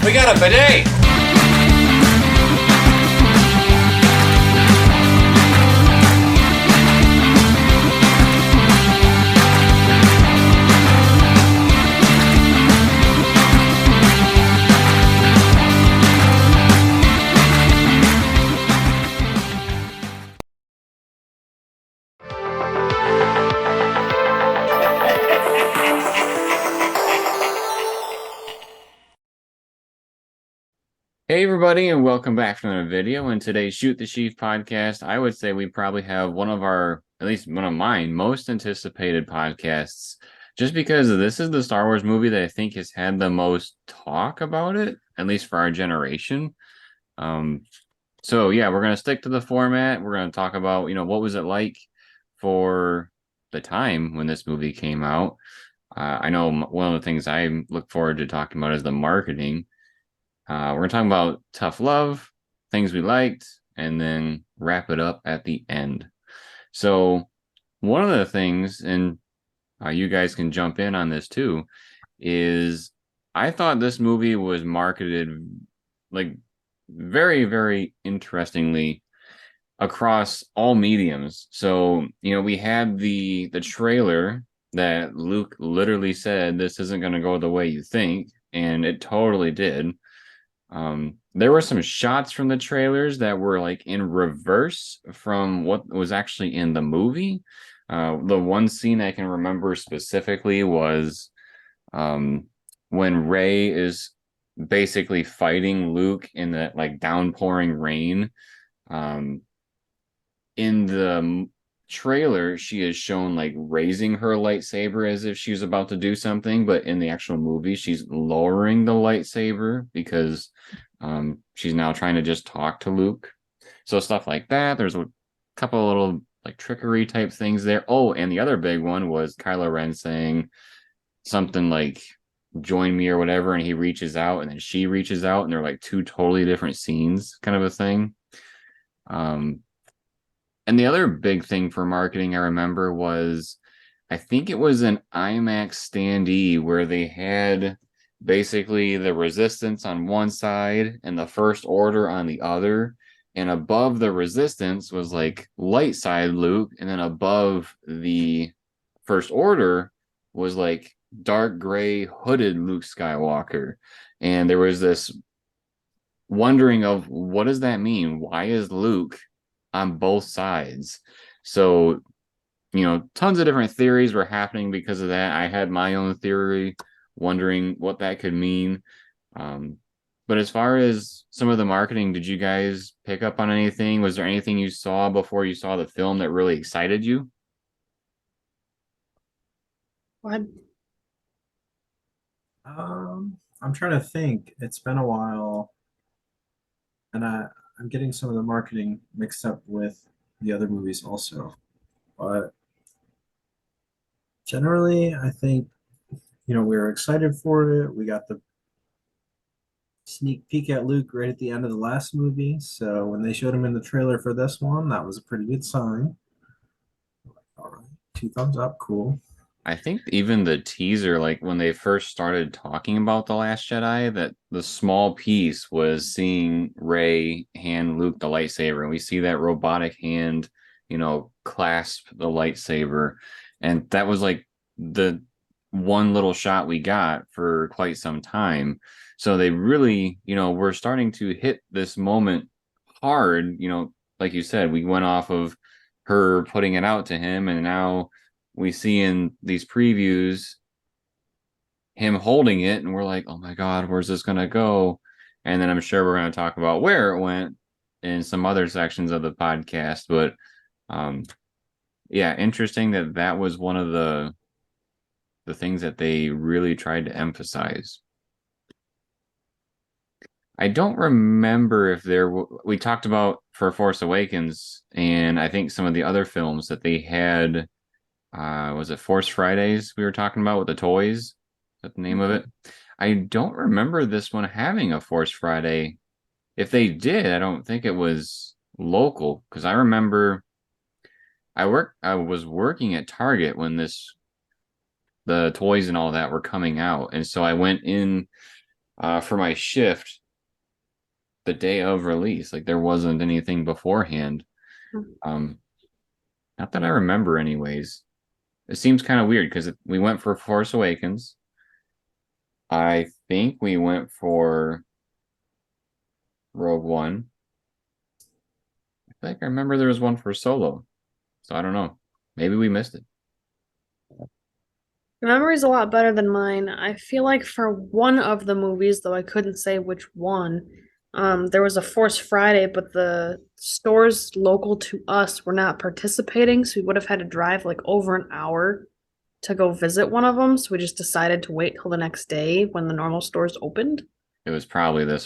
We got a bidet! Hey everybody, and welcome back to another video. In today's Shoot the Sheev podcast, I would say we probably have one of our, at least one of mine, most anticipated podcasts, just because this is the Star Wars movie that I think has had the most talk about it, at least for our generation. So yeah, we're gonna stick to the format. We're gonna talk about, what was it like for the time when this movie came out. I know one of the things I look forward to talking about is the marketing. We're going to talk about tough love, things we liked, and then wrap it up at the end. So, one of the things, and you guys can jump in on this too, is I thought this movie was marketed like very, very interestingly across all mediums. So, we had the trailer that Luke literally said, "This isn't going to go the way you think," and it totally did. There were some shots from the trailers that were like in reverse from what was actually in the movie. The one scene I can remember specifically was when Rey is basically fighting Luke in that like downpouring rain. Um, in the trailer, she is shown like raising her lightsaber as if she's about to do something, but in the actual movie, she's lowering the lightsaber because she's now trying to just talk to Luke. So stuff like that. There's a couple of little like trickery type things there. Oh, and the other big one was Kylo Ren saying something like join me or whatever, and he reaches out and then she reaches out, and they're like two totally different scenes, kind of a thing. And the other big thing for marketing I remember was, I think it was an IMAX standee where they had basically the Resistance on one side and the First Order on the other. And above the Resistance was like light side Luke, and then above the First Order was like dark gray hooded Luke Skywalker. And there was this wondering of what does that mean? Why is Luke on both sides? So, tons of different theories were happening because of that. I had my own theory, wondering what that could mean. But as far as some of the marketing, did you guys pick up on anything? Was there anything you saw before you saw the film that really excited you? What? I'm trying to think. It's been a while, and I'm getting some of the marketing mixed up with the other movies also. But generally, I think we were excited for it. We got the sneak peek at Luke right at the end of the last movie, so when they showed him in the trailer for this one, that was a pretty good sign. All right, two thumbs up, cool. I think even the teaser, like when they first started talking about The Last Jedi, that the small piece was seeing Rey hand Luke the lightsaber, and we see that robotic hand, clasp the lightsaber. And that was like the one little shot we got for quite some time. So they really, were starting to hit this moment hard. Like you said, we went off of her putting it out to him, and now we see in these previews him holding it, and we're like, oh my god, where's this gonna go? And then I'm sure we're going to talk about where it went in some other sections of the podcast. But yeah, interesting that was one of the things that they really tried to emphasize. I don't remember if we talked about for Force Awakens, and I think some of the other films that they had. Was it Force Fridays we were talking about with the toys? Is that the name of it? I don't remember this one having a Force Friday. If they did, I don't think it was local, because I remember I was working at Target when the toys and all that were coming out, and so I went in for my shift the day of release. Like there wasn't anything beforehand. Um, Not that I remember, anyways. It seems kind of weird because we went for Force Awakens. I think we went for Rogue One. I think I remember there was one for Solo. So I don't know. Maybe we missed it. Your memory's a lot better than mine. I feel like for one of the movies, though I couldn't say which one, there was a Force Friday, but the stores local to us were not participating, so we would have had to drive like over an hour to go visit one of them. So we just decided to wait till the next day when the normal stores opened. It was probably this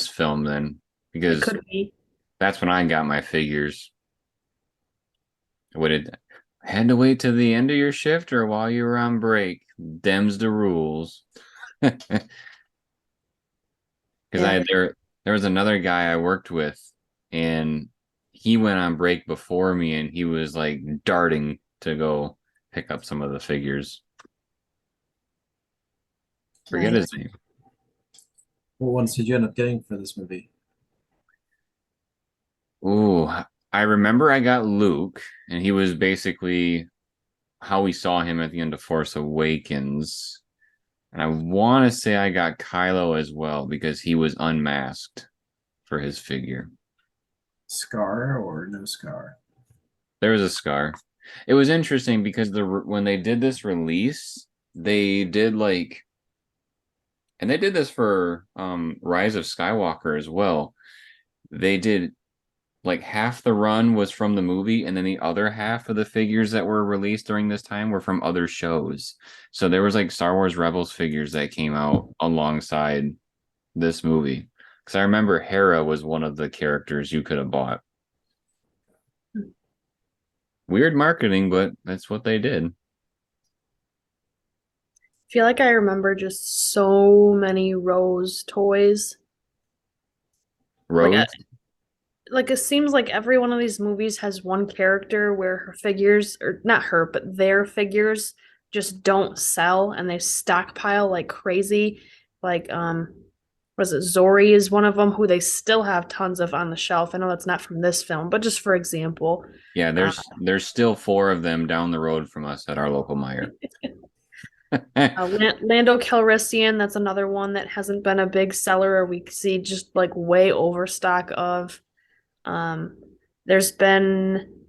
film then, It because could be. that's when I got my figures. Would it had to wait to the end of your shift or while you were on break? Them's the rules. Because Yeah. there was another guy I worked with, and he went on break before me, and he was like darting to go pick up some of the figures. Forget his Nice. name. What ones did you end up getting for this movie? Ooh, I remember I got Luke, and he was basically how we saw him at the end of Force Awakens. And I want to say I got Kylo as well because he was unmasked for his figure. Scar or no Scar? There was a scar. It was interesting because when they did this release, they did like, and they did this for Rise of Skywalker as well. They did like half the run was from the movie, and then the other half of the figures that were released during this time were from other shows. So there was like Star Wars Rebels figures that came out alongside this movie. Because I remember Hera was one of the characters you could have bought. Weird marketing, but that's what they did. Feel like I remember just so many Rose toys. Like Rose, like it seems like every one of these movies has one character where her figures, or not her, but their figures just don't sell and they stockpile like crazy. Like was it Zori is one of them who they still have tons of on the shelf. I know that's not from this film, but just for example. yeah, Uh, there's still four of them down the road from us at our local Meijer. Lando Calrissian, that's another one that hasn't been a big seller or we see just like way overstock of. Um, there's been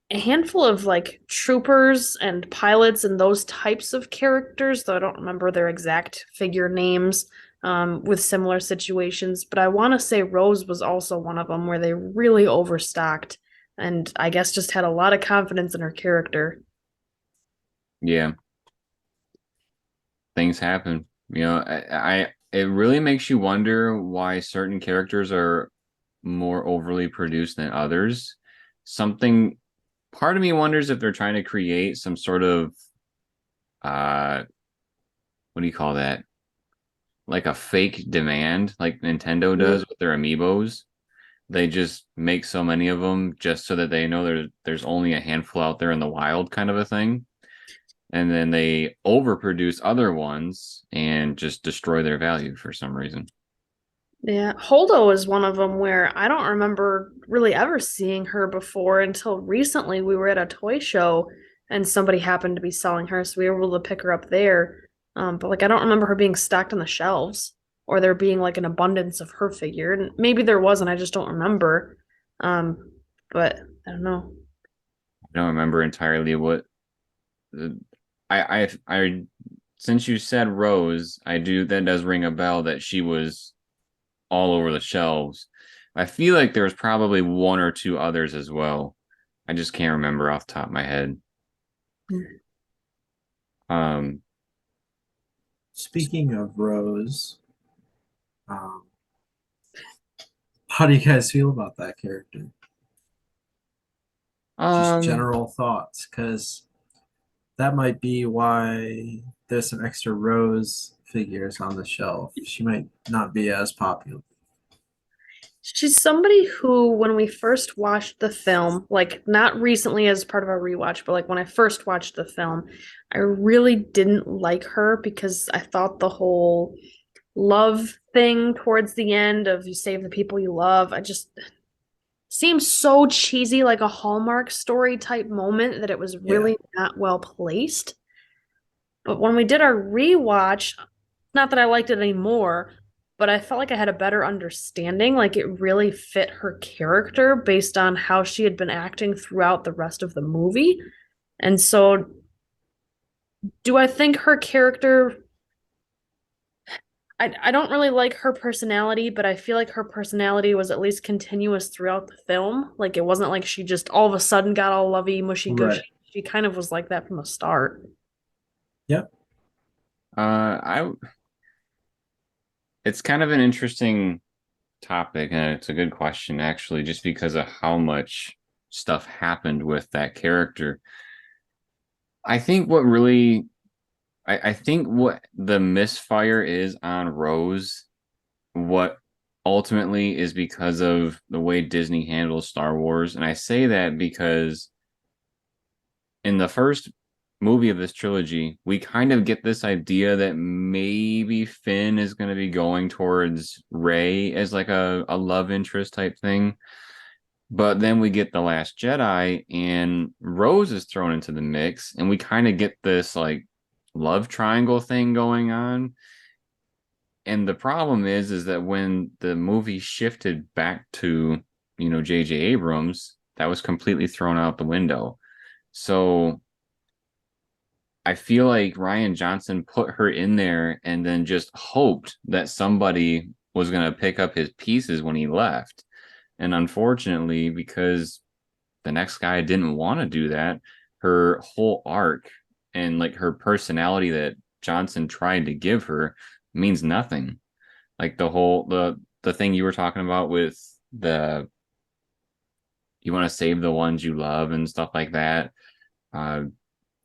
a handful of like troopers and pilots and those types of characters, though I don't remember their exact figure names, with similar situations. But I want to say Rose was also one of them where they really overstocked and I guess just had a lot of confidence in her character. Yeah, things happen. It really makes you wonder why certain characters are more overly produced than others. Something Part of me wonders if they're trying to create some sort of uh what do you call that? Like a fake demand, like Nintendo does with their amiibos. They just make so many of them just so that they know there's only a handful out there in the wild, kind of a thing. And then they overproduce other ones and just destroy their value for some reason. Yeah, Holdo is one of them where I don't remember really ever seeing her before until recently. We were at a toy show and somebody happened to be selling her, so we were able to pick her up there. But like I don't remember her being stocked on the shelves or there being like an abundance of her figure. And maybe there wasn't, I just don't remember. But I don't know. I don't remember entirely what the I since you said Rose, I do that does ring a bell that she was all over the shelves. I feel like there was probably one or two others as well. I just can't remember off the top of my head. Um, Speaking of Rose, um, how do you guys feel about that character? Just um, general thoughts, because that might be why there's some extra Rose figures on the shelf. She might not be as popular. She's somebody who, when we first watched the film, like not recently as part of our rewatch, but like when I first watched the film, I really didn't like her because I thought the whole love thing towards the end of you save the people you love. I just seems so cheesy, like a Hallmark story type moment that it was Yeah. really not well placed. But when we did our rewatch, not that I liked it anymore, but I felt like I had a better understanding. Like it really fit her character based on how she had been acting throughout the rest of the movie. And so, do I think her character I don't really like her personality, but I feel like her personality was at least continuous throughout the film. Like it wasn't like she just all of a sudden got all lovey, mushy, Right. gushy. She kind of was like that from the start. Yep. I it's kind of an interesting topic, and it's a good question actually, just because of how much stuff happened with that character. I think what really I think what the misfire is on Rose, what ultimately is because of the way Disney handles Star Wars. And I say that because in the first movie of this trilogy, we kind of get this idea that maybe Finn is going to be going towards Rey as like a love interest type thing. But then we get The Last Jedi and Rose is thrown into the mix, and we kind of get this like love triangle thing going on. And the problem is that when the movie shifted back to, J.J. Abrams, that was completely thrown out the window. So I feel like Ryan Johnson put her in there and then just hoped that somebody was going to pick up his pieces when he left. And unfortunately, because the next guy didn't want to do that, her whole arc and like her personality that Johnson tried to give her means nothing. Like the thing you were talking about with the you want to save the ones you love and stuff like that. Uh,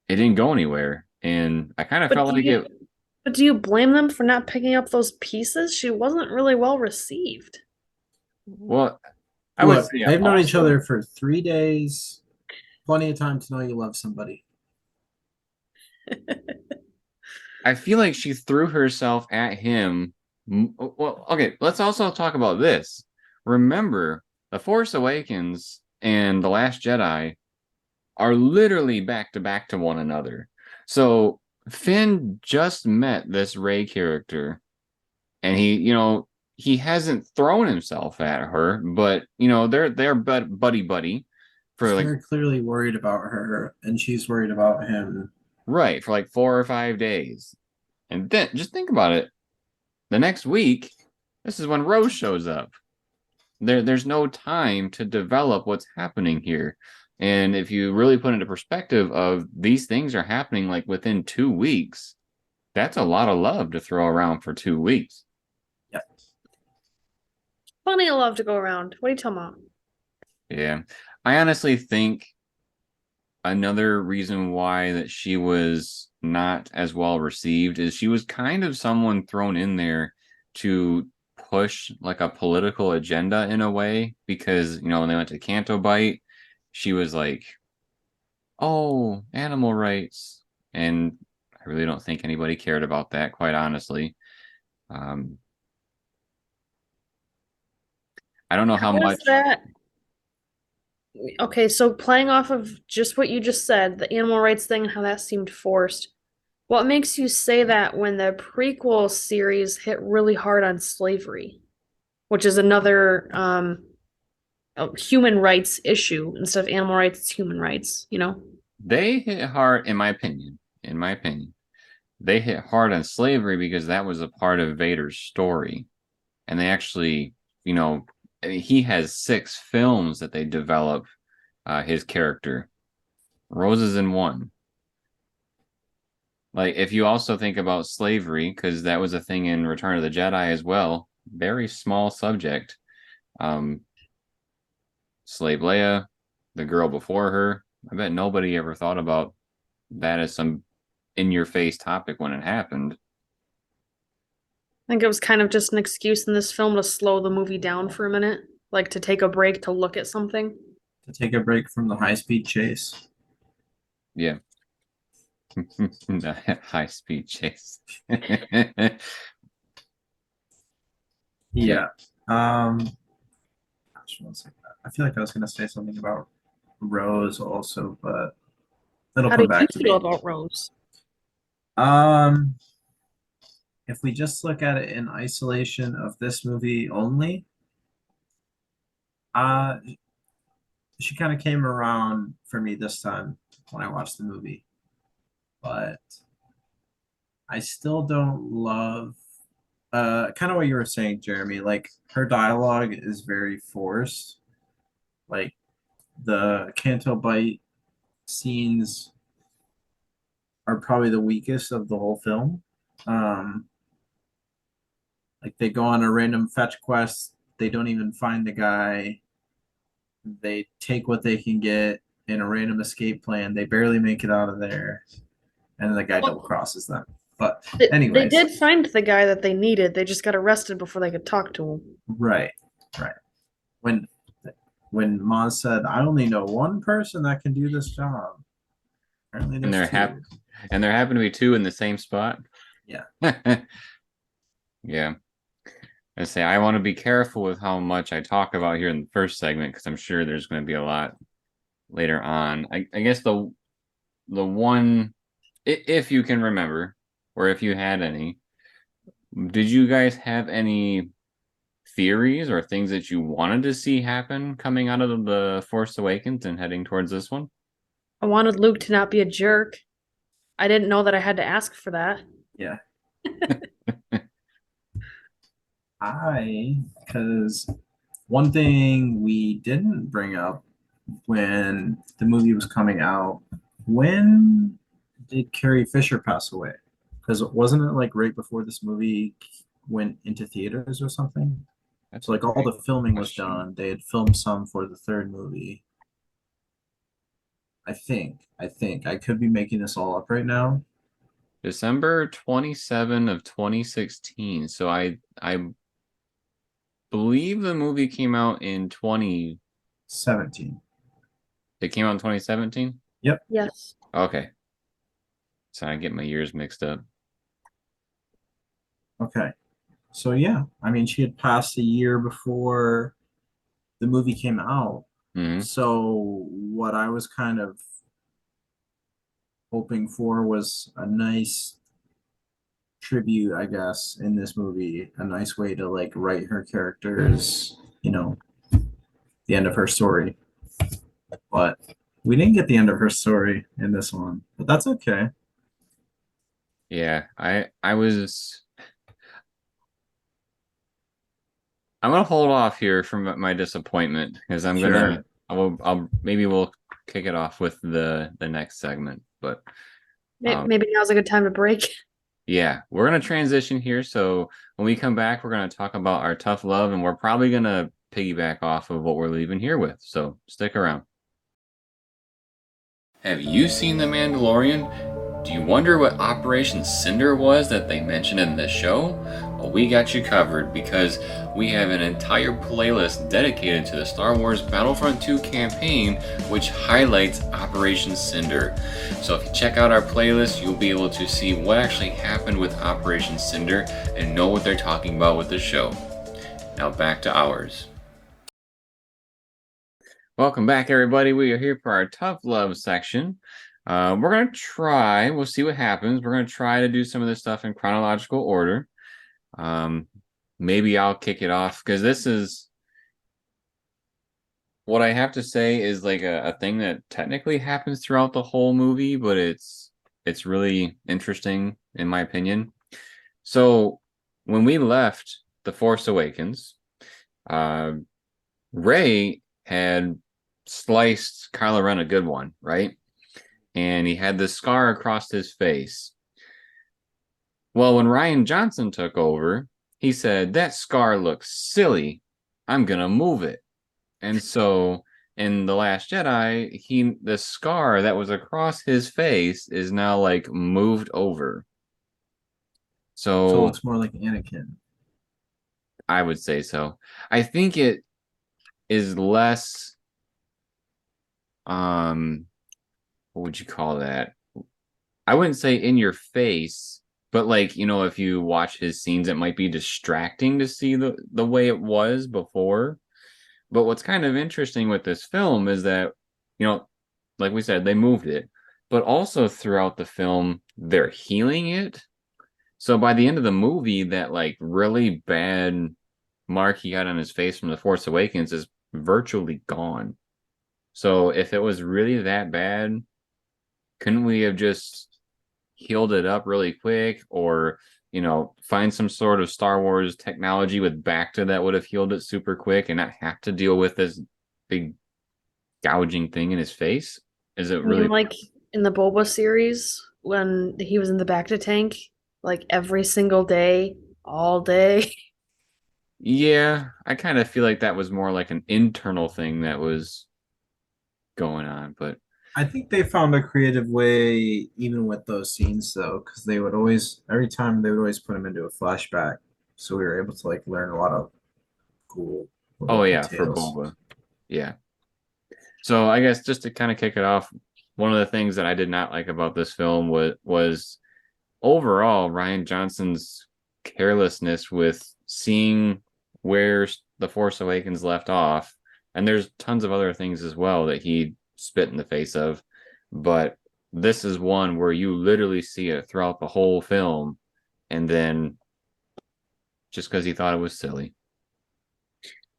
it didn't go anywhere, and I kind of But felt do like you it. but do you blame them for not picking up those pieces? She wasn't really well received. Well, I would Look, say they've known each also. other for 3 days. Plenty of time to know you love somebody. I feel like she threw herself at him. Well, okay, let's also talk about this. Remember, The Force Awakens and The Last Jedi are literally back to back to one another. So Finn just met this Rey character, and he hasn't thrown himself at her, but they're buddy buddy for like They're clearly worried about her, and she's worried about him. right for like 4 or 5 days. And then just think about it. The next week, this is when Rose shows up. There's no time to develop what's happening here. And if you really put into perspective of these things are happening like within 2 weeks, that's a lot of love to throw around for 2 weeks. Yeah. Plenty of love to go around. What are you talking about? Yeah. I honestly think another reason why that she was not as well received is she was kind of someone thrown in there to push like a political agenda in a way, because when they went to Canto Bite, she was like, oh, animal rights, and I really don't think anybody cared about that, quite honestly. um I don't know how How is much. that? Okay, so playing off of just what you just said, the animal rights thing and how that seemed forced. What makes you say that when the prequel series hit really hard on slavery, which is another human rights issue instead of animal rights, it's human rights, you know? They hit hard, in my opinion, they hit hard on slavery because that was a part of Vader's story. And they actually, I mean, he has 6 films that they develop his character. Rose is in one. Like, if you also think about slavery, because that was a thing in Return of the Jedi as well, very small subject. Um, Slave Leia, the girl before her. I bet nobody ever thought about that as some in your face topic when it happened. I think it was kind of just an excuse in this film to slow the movie down for a minute, like to take a break to look at something. To take a break from the high-speed chase. Yeah. The high speed chase. Yeah. Gosh, one second. I feel like I was gonna say something about Rose also, but it'll How do come you back to feel me. about Rose? Um, if we just look at it in isolation of this movie only, uh, she kind of came around for me this time when I watched the movie, but I still don't love kind of what you were saying, Jeremy. Like her dialogue is very forced. Like the Canto Bite scenes are probably the weakest of the whole film. Um, like they go on a random fetch quest, they don't even find the guy. They take what they can get in a random escape plan. They barely make it out of there, and then the guy double Well, crosses them. But they anyways, did find the guy that they needed. They just got arrested before they could talk to him. right, right. When when Maz said, "I only know one person that can do this job," apparently And there's there two. happen to be two in the same spot. Yeah, Yeah. I say I want to be careful with how much I talk about here in the first segment because I'm sure there's going to be a lot later on. I guess the one, if you can remember, or if you had any, did you guys have any theories or things that you wanted to see happen coming out of the Force Awakens and heading towards this one? I wanted Luke to not be a jerk. I didn't know that I had to ask for that. yeah. Because one thing we didn't bring up when the movie was coming out, when did Carrie Fisher pass away? Because wasn't it like right before this movie went into theaters or something? That's So a like all great the filming was question. done. They had filmed some for the third movie. I think. I could be making this all up right now. December 27 of 2016. So I believe the movie came out in 20 17. it came out in 2017? Yep. Yes. Okay. So I get my years mixed up. Okay. So yeah, I mean she had passed a year before the movie came out. Hmm. So what I was kind of hoping for was a nice tribute, I guess, in this movie, a nice way to like write her characters, the end of her story. But we didn't get the end of her story in this one, but that's okay. Yeah, I'm gonna hold off here from my disappointment because Sure. I'll maybe we'll kick it off with the next segment. But um Maybe now's a good time to break. yeah, we're gonna transition here. So when we come back, we're gonna talk about our tough love, and we're probably gonna piggyback off of what we're leaving here with. So stick around. Have you seen The Mandalorian? Do you wonder what Operation Cinder was that they mentioned in this show? Well, we got you covered because we have an entire playlist dedicated to the Star Wars Battlefront 2 campaign, which highlights Operation Cinder. So if you check out our playlist, you'll be able to see what actually happened with Operation Cinder and know what they're talking about with the show. Now back to ours. Welcome back, everybody. We are here for our tough love section. We're going to try, we'll see what happens. We're going to try to do some of this stuff in chronological order. Um, Maybe I'll kick it off because this is what I have to say is like a thing that technically happens throughout the whole movie, but it's really interesting in my opinion. So when we left The Force Awakens, uh, Ray had sliced Kylo Ren a good one, right? And he had this scar across his face. Well, when Ryan Johnson took over, he said, "That scar looks silly. I'm going to move it." And so in The Last Jedi, the scar that was across his face is now like moved over. So it So looks more like Anakin. I would say so. I think it is less what would you call that? I wouldn't say in your face, But like, if you watch his scenes, it might be distracting to see the way it was before. But what's kind of interesting with this film is that, you know, like we said, they moved it, but also throughout the film, they're healing it. So by the end of the movie, that like really bad mark he had on his face from The Force Awakens is virtually gone. So if it was really that bad, couldn't we have just healed it up really quick, or find some sort of Star Wars technology with Bacta that would have healed it super quick and not have to deal with this big gouging thing in his face? Is it I mean, really? like in the Boba series when he was in the Bacta tank, like every single day, all day. Yeah, I kind of feel like that was more like an internal thing that was going on, but I think they found a creative way, even with those scenes, though, because they would always, every time they would always put him into a flashback, so we were able to like learn a lot of cool little oh yeah, for details. Boba. Yeah. So I guess just to kind of kick it off, one of the things that I did not like about this film was overall Ryan Johnson's carelessness with seeing where The Force Awakens left off. And there's tons of other things as well that he spit in the face of. But this is one where you literally see it throughout the whole film. And then just because he thought it was silly.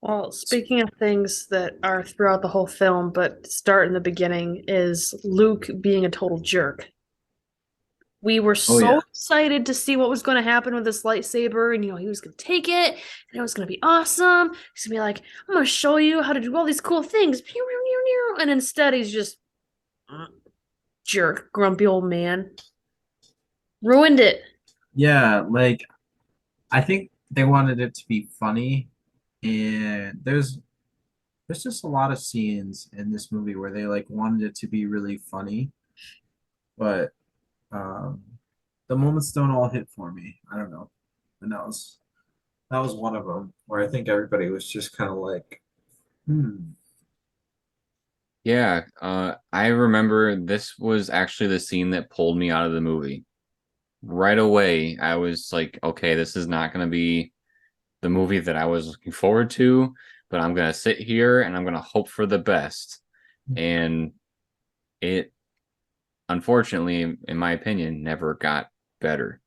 Well, speaking of things that are throughout the whole film, but start in the beginning, is Luke being a total jerk. We were Oh so yeah, excited to see what was going to happen with this lightsaber, and he was going to take it, and it was going to be awesome. He's going to be like, "I'm going to show you how to do all these cool things," and instead he's just jerk, grumpy old man. Ruined it. yeah. Like I think they wanted it to be funny, and there's just a lot of scenes in this movie where they like wanted it to be really funny, but um, the moments don't all hit for me. I don't know, and that was one of them where I think everybody was just kind of like, hmm. Yeah, I remember this was actually the scene that pulled me out of the movie. Right away, I was like, okay, this is not going to be the movie that I was looking forward to, but I'm going to sit here and I'm going to hope for the best. And it, unfortunately, in my opinion, never got better.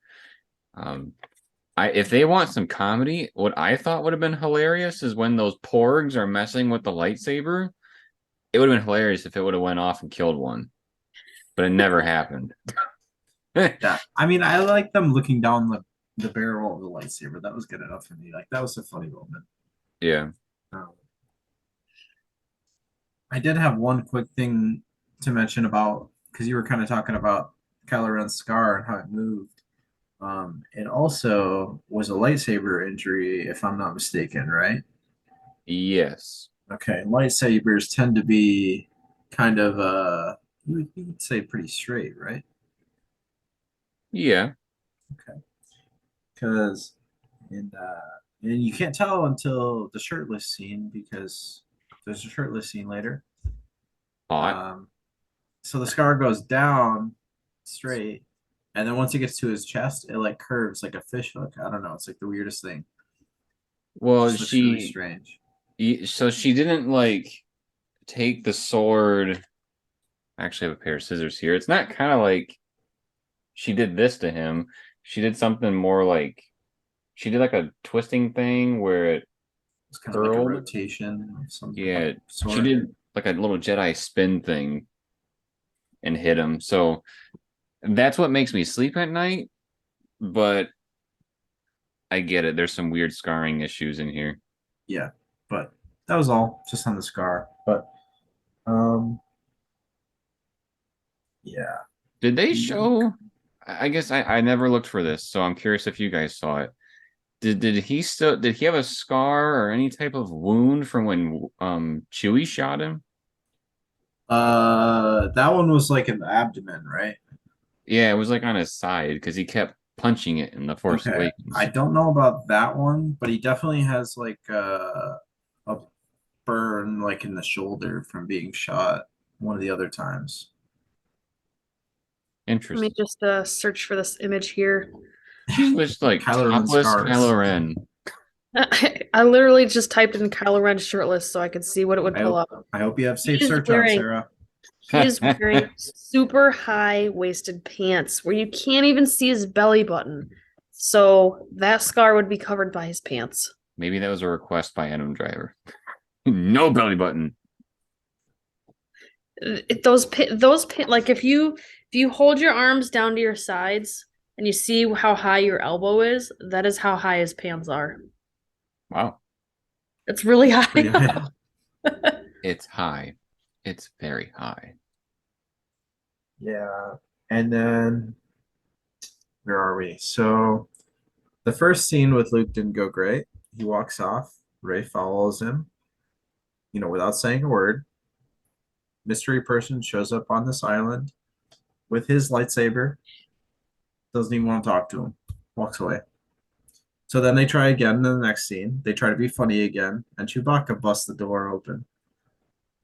Um, if they want some comedy, what I thought would have been hilarious is when those porgs are messing with the lightsaber. It would have been hilarious if it would have went off and killed one, but it never happened. Yeah, I mean, I like them looking down the barrel of the lightsaber. That was good enough for me. Like that was a funny moment. Yeah. Um, I did have one quick thing to mention about because you were kind of talking about Kylo Ren's scar and how it moved. It also was a lightsaber injury, if I'm not mistaken, right? Yes. Okay, lightsabers tend to be kind of you would say pretty straight, right? Yeah. Okay, because and you can't tell until the shirtless scene because there's a shirtless scene later. Hot. Um, so the scar goes down straight, and then once it gets to his chest, it like curves like a fish hook. I don't know. It's like the weirdest thing. It Well, just looks really strange. so she didn't like take the sword. I actually have a pair of scissors here. It's not kind of like she did this to him. She did something more like she did like a twisting thing where it It's kind of like a curled. rotation of some Yeah, she sort. did like a little Jedi spin thing and hit him. So that's what makes me sleep at night. But I get it. There's some weird scarring issues in here. Yeah, but that was all just on the scar. But um, yeah. Did they show? I guess I never looked for this, so I'm curious if you guys saw it. Did he have a scar or any type of wound from when Chewie shot him? That one was like in the abdomen, right? Yeah, it was like on his side because he kept punching it in The Force Okay, I Awakens. don't know about that one, but he definitely has like a burn like in the shoulder from being shot one of the other times. Let me Interesting. just search for this image here. She's just like Kylo Ren's topless scars. Kylo Ren. I literally just typed in Kylo Ren shirtless so I could see what it would I pull hope up. I hope you have safe He is search on, wearing Sarah. he is wearing super high-waisted pants where you can't even see his belly button. So that scar would be covered by his pants. Maybe that was a request by Adam Driver. No belly button. Like if you hold your arms down to your sides and you see how high your elbow is, that is how high his pants are. Wow. It's really high Pretty up. It's high. It's very high. Yeah. And then where are we? So the first scene with Luke didn't go great. He walks off. Rey follows him, without saying a word. Mystery person shows up on this island with his lightsaber. Doesn't even want to talk to him. Walks away. So then they try again in the next scene. They try to be funny again, and Chewbacca busts the door open.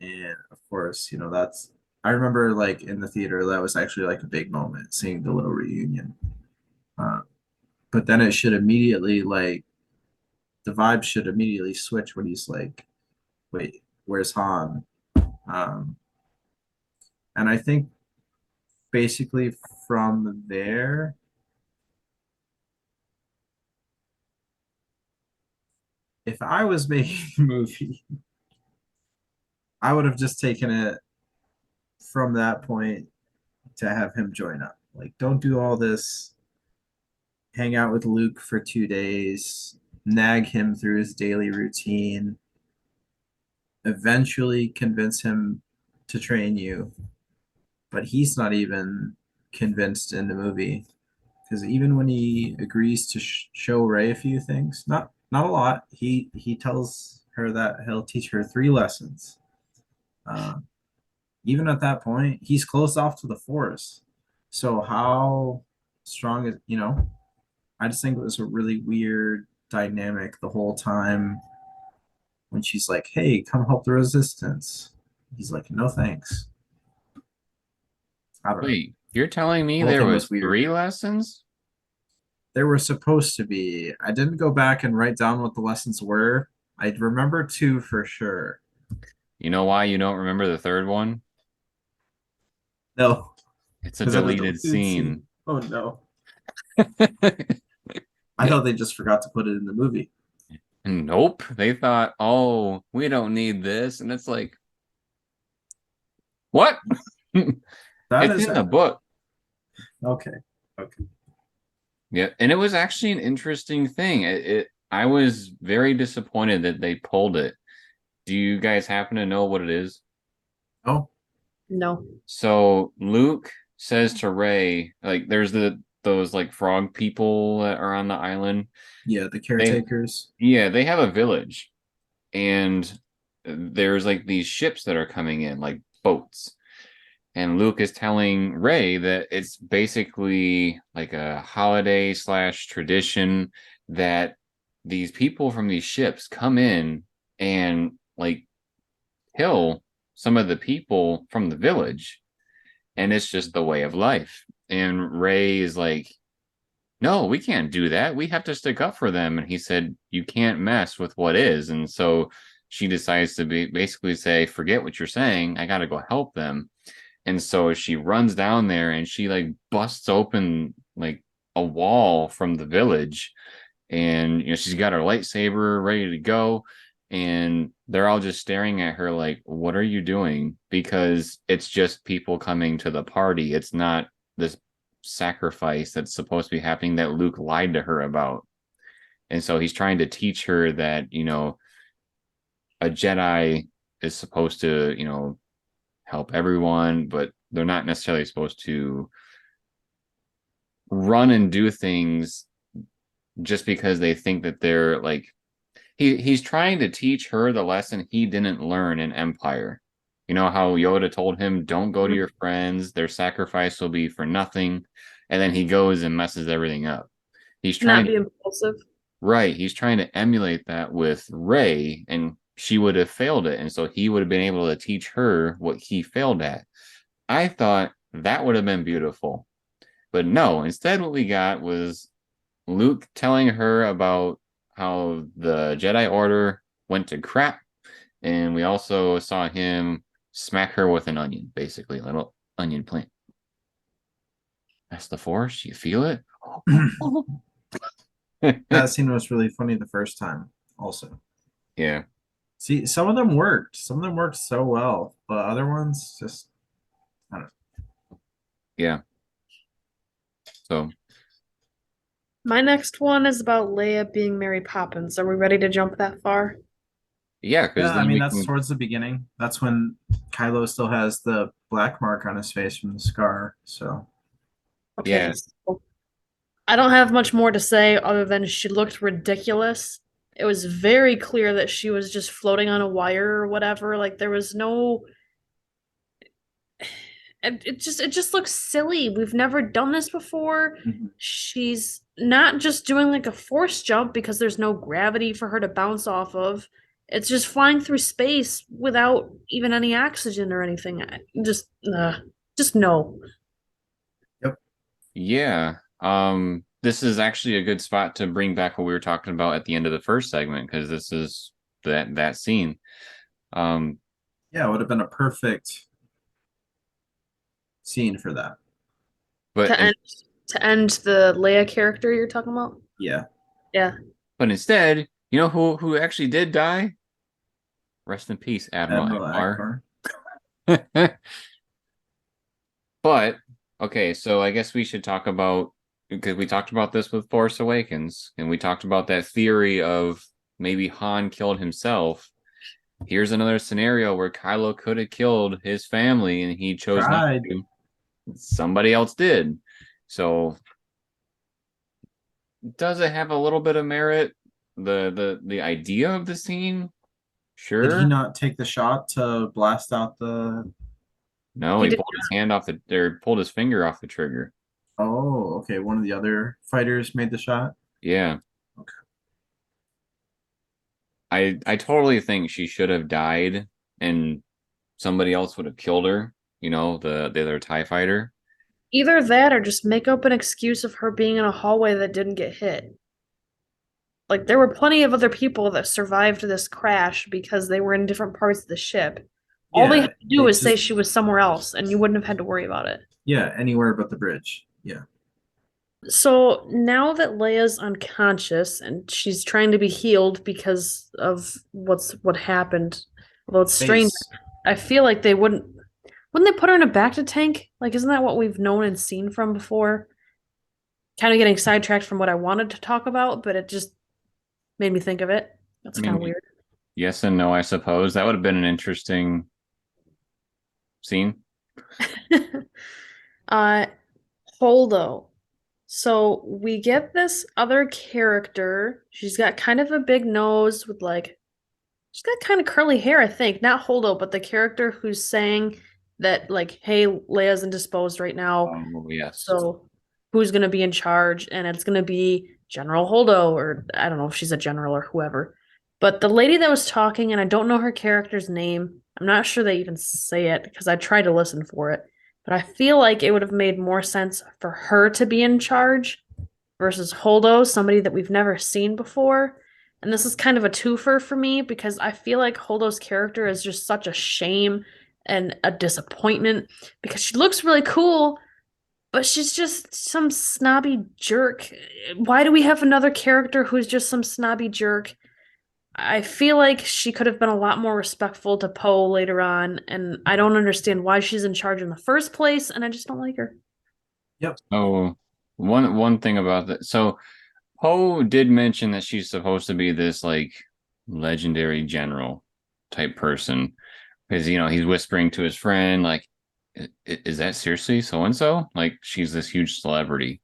And of course, that's I remember like in the theater that was actually like a big moment seeing the little reunion. Uh, but then it should immediately like the vibe should immediately switch when he's like, "Wait, where's Han?" Um, and I think basically from there, if I was making a movie, I would have just taken it from that point to have him join up. Like, don't do all this. Hang out with Luke for 2 days, nag him through his daily routine, eventually convince him to train you. But he's not even convinced in the movie because even when he agrees to show Rey a few things, not a lot, he tells her that he'll teach her 3 lessons. Uh, Even at that point, he's closed off to the Force. So how strong is I just think it was a really weird dynamic the whole time when she's like, "Hey, come help the resistance." He's like, "No, thanks." I don't know. Wait, you're telling me The whole there thing was was weird. 3 lessons? There were supposed to be. I didn't go back and write down what the lessons were. I remember 2 for sure. You know why you don't remember the third one? No, It's a because of the deleted deleted scene. scene. Oh no. I thought they just forgot to put it in the movie. Nope. They thought, oh, we don't need this. And it's like, what? That It's is in the book. okay. Okay. Yeah. And it was actually an interesting thing. I was very disappointed that they pulled it. Do you guys happen to know what it is? Oh, No. So Luke says to Rey, like, there's those like frog people that are on the island. yeah, the They, caretakers. yeah, they have a village, and there's like these ships that are coming in, like boats. And Luke is telling Rey that it's basically like a holiday slash tradition that these people from these ships come in and like kill some of the people from the village, and it's just the way of life. And Rey is like, no, we can't do that. We have to stick up for them. And he said, you can't mess with what is. And so she decides to basically say, forget what you're saying. I got to go help them. And so she runs down there and she like busts open like a wall from the village. And, she's got her lightsaber ready to go. And they're all just staring at her like, what are you doing? Because it's just people coming to the party. It's not this sacrifice that's supposed to be happening that Luke lied to her about. And so he's trying to teach her that, a Jedi is supposed to, help everyone, but they're not necessarily supposed to run and do things just because they think that they're like he's trying to teach her the lesson he didn't learn in Empire. You know how Yoda told him, don't go to Mhm. your friends, their sacrifice will be for nothing. And then he goes and messes everything up. He's trying Not to, be impulsive. right, he's trying to emulate that with Rey, and she would have failed it. And so he would have been able to teach her what he failed at. I thought that would have been beautiful. But no, instead what we got was Luke telling her about how the Jedi Order went to crap, and we also saw him smack her with an onion, basically, a little onion plant. That's the Force. You feel it? That scene was really funny the first time, also. Yeah. See, some of them worked. Some of them worked so well, but other ones just, I don't know. Yeah. So My next one is about Leia being Mary Poppins. Are we ready to jump that far? yeah, Yeah, because I then mean, we that's can. towards the beginning. That's when Kylo still has the black mark on his face from the scar. So, Okay, Yeah. so I don't have much more to say other than she looked ridiculous. It was very clear that she was just floating on a wire or whatever. Like there was no it just looks silly. We've never done this before. mhm. She's not just doing like a force jump because there's no gravity for her to bounce off of. It's just flying through space without even any oxygen or anything. Just no. Yep. Yeah. This is actually a good spot to bring back what we were talking about at the end of the first segment, because this is that scene. Um, Yeah, it would have been a perfect scene for that. but To end the Leia character you're talking about? Yeah. Yeah. but instead, you know who actually did die? Rest in peace, Admiral Admiral Akbar. Akbar. But okay, so I guess we should talk about, because we talked about this with Force Awakens, and we talked about that theory of maybe Han killed himself. Here's another scenario where Kylo could have killed his family and he chose not Tried. to. Somebody else did. So does it have a little bit of merit? The idea of the scene? Did he Sure. not take the shot to blast out the? No, He he did pulled his hand off the or pulled his finger off the trigger. Oh, okay. One of the other fighters made the shot. Yeah. Okay. I totally think she should have died and somebody else would have killed her, the other TIE fighter. either that or just make up an excuse of her being in a hallway that didn't get hit. Like there were plenty of other people that survived this crash because they were in different parts of the ship. All they Yeah, had to do they was say just she was somewhere else, and you wouldn't have had to worry about it. yeah, anywhere but the bridge. Yeah. So now that Leia's unconscious and she's trying to be healed because of what happened, although it's strange, Face. I feel like they wouldn't they put her in a bacta tank? Like, isn't that what we've known and seen from before? Kind of getting sidetracked from what I wanted to talk about, but it just made me think of it. I That's kind of mean, weird. yes and no, I suppose. That would have been an interesting scene. uh, Holdo. So we get this other character. She's got kind of a big nose with like she's got kind of curly hair, I think. Not Holdo, but the character who's saying that like, hey, Leia's indisposed right now. Oh, yes. So who's gonna be in charge? And it's gonna be General Holdo, or I don't know if she's a general or whoever. But the lady that was talking, and I don't know her character's name. I'm not sure they even say it because I tried to listen for it. But I feel like it would have made more sense for her to be in charge versus Holdo, somebody that we've never seen before. And this is kind of a twofer for me because I feel like Holdo's character is just such a shame and a disappointment because she looks really cool, but she's just some snobby jerk. Why do we have another character who's just some snobby jerk? I feel like she could have been a lot more respectful to Poe later on, and I don't understand why she's in charge in the first place, and I just don't like her. Yep. Oh, one thing about that. So Poe did mention that she's supposed to be this like legendary general type person, because he's whispering to his friend like, Is that seriously so and so?" Like she's this huge celebrity.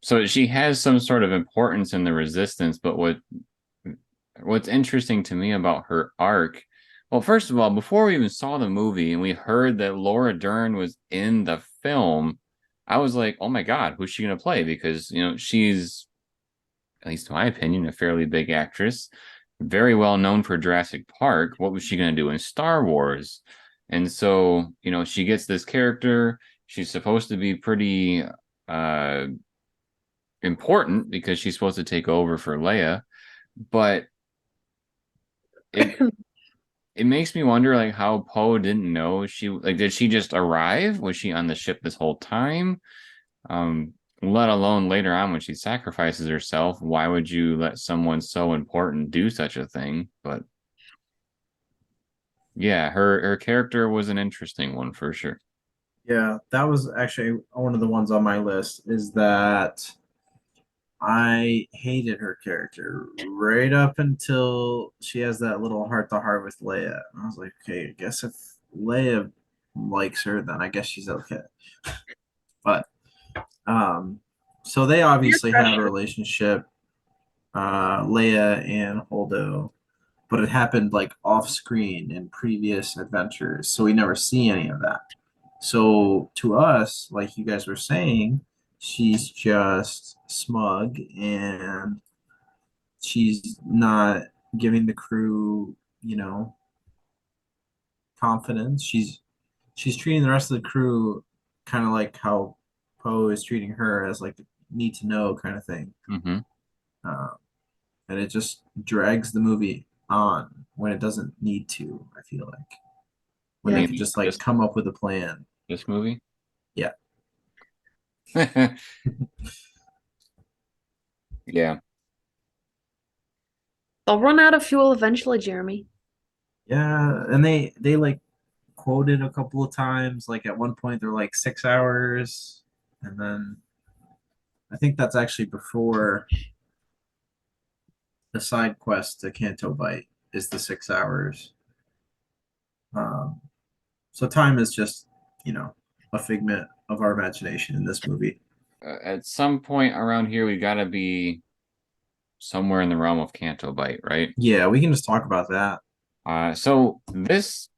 So she has some sort of importance in the Resistance. But what's interesting to me about her arc, well, first of all, before we even saw the movie and we heard that Laura Dern was in the film, I was like, oh my God, who's she going to play? Because, she's, at least in my opinion, a fairly big actress, very well known for Jurassic Park. What was she going to do in Star Wars? And so, she gets this character. She's supposed to be pretty important because she's supposed to take over for Leia, but it it makes me wonder like how Poe didn't know she like did she just arrive? Was she on the ship this whole time? Let alone later on when she sacrifices herself, why would you let someone so important do such a thing? But yeah, her character was an interesting one for sure. Yeah, that was actually one of the ones on my list. Is that I hated her character right up until she has that little heart to heart with Leia. And I was like, okay, I guess if Leia likes her, then I guess she's okay. But um, so they Peer obviously had a pressure. relationship, Leia and Holdo, but it happened like off screen in previous adventures, so we never see any of that. So to us, like you guys were saying, she's just smug and she's not giving the crew, confidence. She's treating the rest of the crew kind of like how Poe is treating her as like need to know kind of thing. Mm-hmm. Uh, and it just drags the movie on when it doesn't need to, I feel like. When You they Yeah. could mean just like this come up with a plan. this movie? Yeah. Yeah. They'll run out of fuel eventually, Jeremy. Yeah. And they like quoted a couple of times. Like at one point they're like 6 hours. And then I think that's actually before the side quest to Canto Bite is the 6 hours. Um, so time is just, you know, a figment of our imagination in this movie. At some point around here, we got to be somewhere in the realm of Canto Bite, right? Yeah, we can just talk about that. So this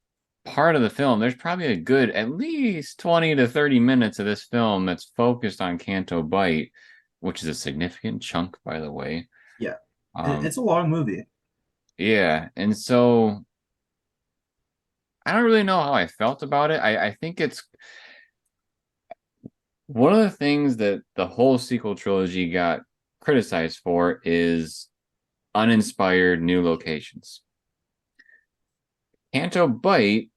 part of the film, there's probably a good at least 20 to 30 minutes of this film that's focused on Canto Bite, which is a significant chunk, by the way. Yeah. Um, It's a long movie. yeah, and so I don't really know how I felt about it. I think it's one of the things that the whole sequel trilogy got criticized for is uninspired new locations. Canto Bite,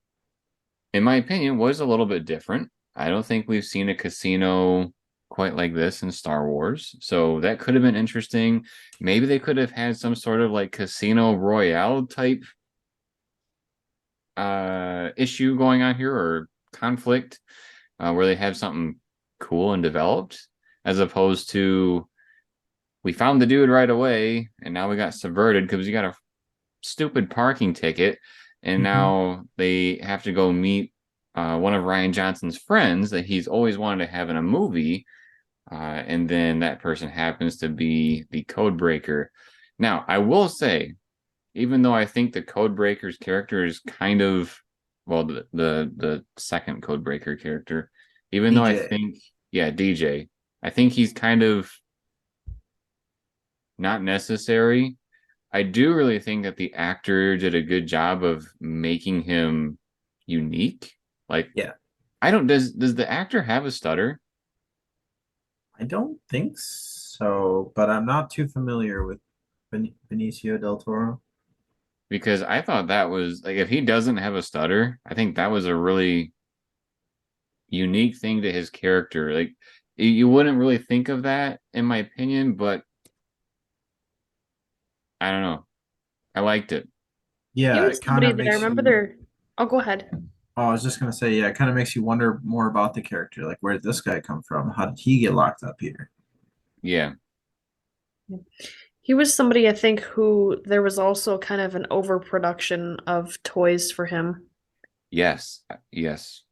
in my opinion, was a little bit different. I don't think we've seen a casino quite like this in Star Wars. So that could have been interesting. Maybe they could have had some sort of like Casino Royale type issue going on here or conflict where they have something cool and developed as opposed to we found the dude right away and now we got subverted because you got a stupid parking ticket and Mhm. now they have to go meet one of Ryan Johnson's friends that he's always wanted to have in a movie, and then that person happens to be the code breaker. Now I will say, even though I think the code breaker's character is kind of well the second code breaker character, even though I DJ. think yeah DJ, I think he's kind of not necessary. I do really think that the actor did a good job of making him unique. Like, Yeah. I don't does the actor have a stutter? I don't think so, but I'm not too familiar with Benicio del Toro. Because I thought that was like if he doesn't have a stutter, I think that was a really unique thing to his character. Like you wouldn't really think of that in my opinion, but I don't know. I liked it. He Yeah, was it kind somebody of that I makes remember you. there. Oh, go ahead. Oh, I was just gonna say, yeah, it kind of makes you wonder more about the character. Like, where did this guy come from? How did he get locked up here? Yeah. He was somebody I think who there was also kind of an overproduction of toys for him. Yes. Yes.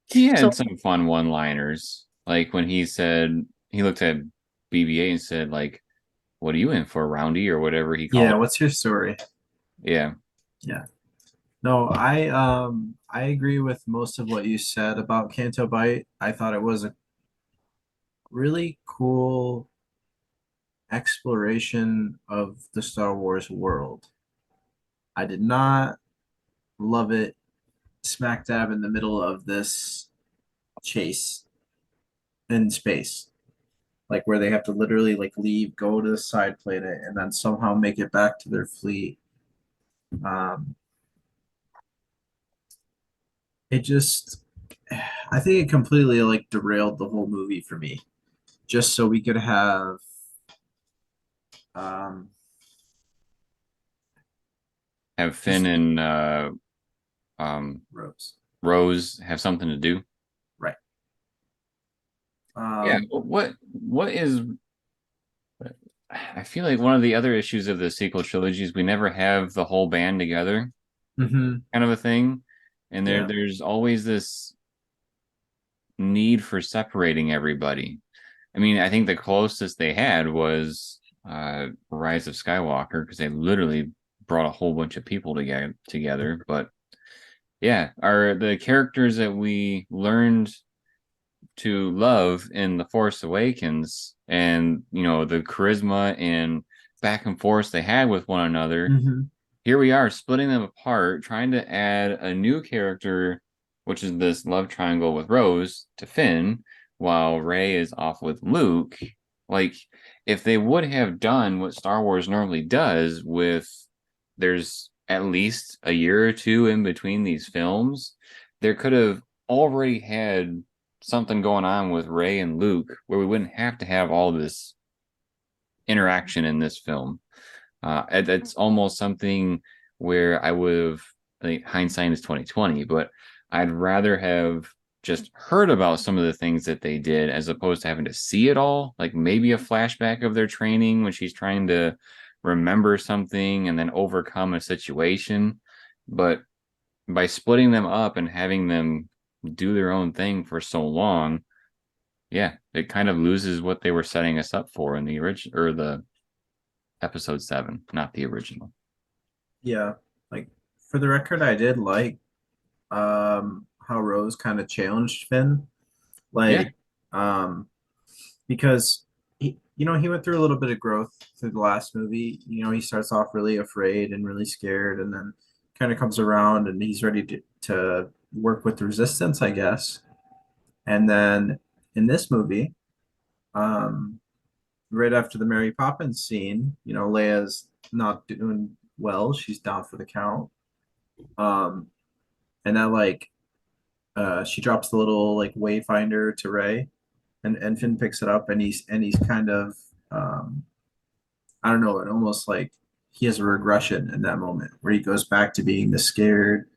He So had some fun one-liners. Like when he said he looked at BB-8 and said, like, what are you in for, Roundy, or whatever he Yeah, called what's your story? it. Yeah. Yeah. No, I agree with most of what you said about Canto Bite. I thought it was a really cool exploration of the Star Wars world. I did not love it smack dab in the middle of this chase in space, like where they have to literally like leave, go to the side planet, and then somehow make it back to their fleet. Um, it just, I think it completely like derailed the whole movie for me, just so we could have um, Have Finn just and um Rose, Rose have something to do. right? Yeah. Um, What is? I feel like one of the other issues of the sequel trilogy is we never have the whole band together, mhm, kind of a thing, and yeah. there's always this need for separating everybody. I mean, I think the closest they had was Rise of Skywalker because they literally brought a whole bunch of people together. But yeah, are the characters that we learned to love in The Force Awakens and the charisma and back and forth they had with one another, Mhm. here we are splitting them apart, trying to add a new character, which is this love triangle with Rose to Finn, while Rey is off with Luke. Like, if they would have done what Star Wars normally does, with there's at least a year or two in between these films, there could have already had something going on with Rey and Luke where we wouldn't have to have all this interaction in this film. It's almost something where I would have, like, hindsight is 2020, but I'd rather have just heard about some of the things that they did as opposed to having to see it all. Like maybe a flashback of their training when she's trying to remember something and then overcome a situation. But by splitting them up and having them do their own thing for so long, yeah, it kind of loses what they were setting us up for in the original or the episode 7, not the original. Yeah, like for the record, I did like how Rose kind of challenged Finn, Yeah, like because he went through a little bit of growth through the last movie. He starts off really afraid and really scared, and then kind of comes around and he's ready to work with the resistance, I guess. And then in this movie, um, right after the Mary Poppins scene, Leia's not doing well. She's down for the count. Um, and that like she drops the little like wayfinder to Ray, and Finn picks it up, and he's kind of I don't know, it almost like he has a regression in that moment where he goes back to being the scared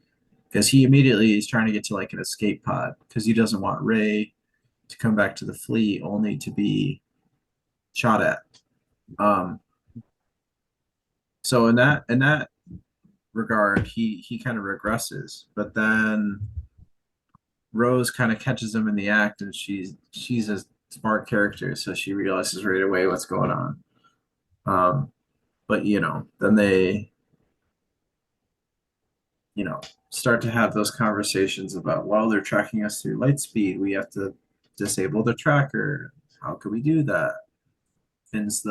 because he immediately is trying to get to like an escape pod because he doesn't want Ray to come back to the fleet only to be shot at. Um, so in that regard, he kind of regresses, but then Rose kind of catches him in the act, and she's a smart character, so she realizes right away what's going on. Um, but then they you know start to have those conversations about, well, they're tracking us through light speed. We have to disable the tracker. How could we do that? Finn's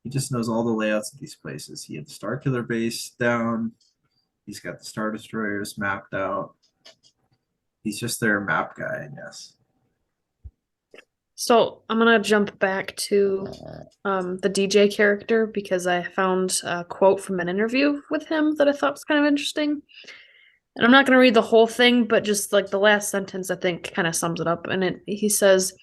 he just knows all the layouts of these places. He had the Star Killer base down. He's got the Star Destroyers mapped out. He's just their map guy, I guess. So I'm gonna jump back to the DJ character because I found a quote from an interview with him that I thought was kind of interesting. And I'm not gonna read the whole thing, but just like the last sentence I think kind of sums it up. And he says,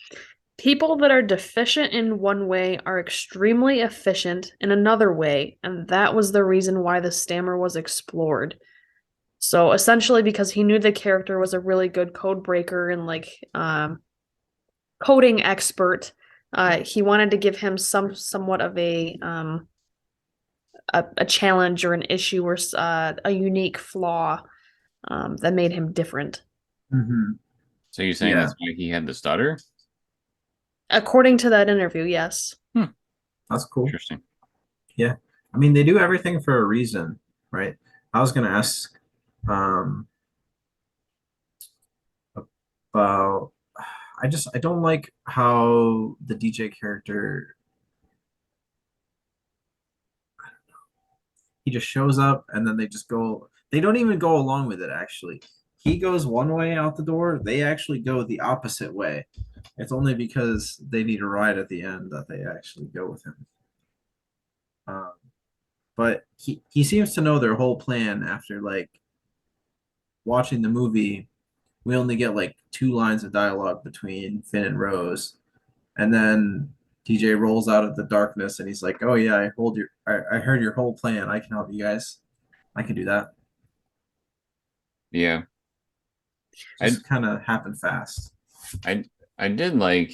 people that are deficient in one way are extremely efficient in another way, and that was the reason why the stammer was explored. So essentially, because he knew the character was a really good code breaker and like coding expert, he wanted to give him somewhat of a challenge or an issue or a unique flaw that made him different. Mm-hmm. so you're saying Yeah, that's why he had the stutter? According to that interview, yes. Hmm, that's cool. interesting. Yeah, I mean they do everything for a reason, right? I was gonna ask um, about. I don't like how the DJ character he just shows up and then they just go. They don't even go along with it. Actually, he goes one way out the door. They actually go the opposite way. It's only because they need a ride at the end that they actually go with him. Um, but he seems to know their whole plan after like watching the movie. We only get like two lines of dialogue between Finn and Rose, and then DJ rolls out of the darkness and he's like, "Oh yeah, I heard your whole plan. I can help you guys. I can do that." Yeah. I Just kind of happened fast. I I did like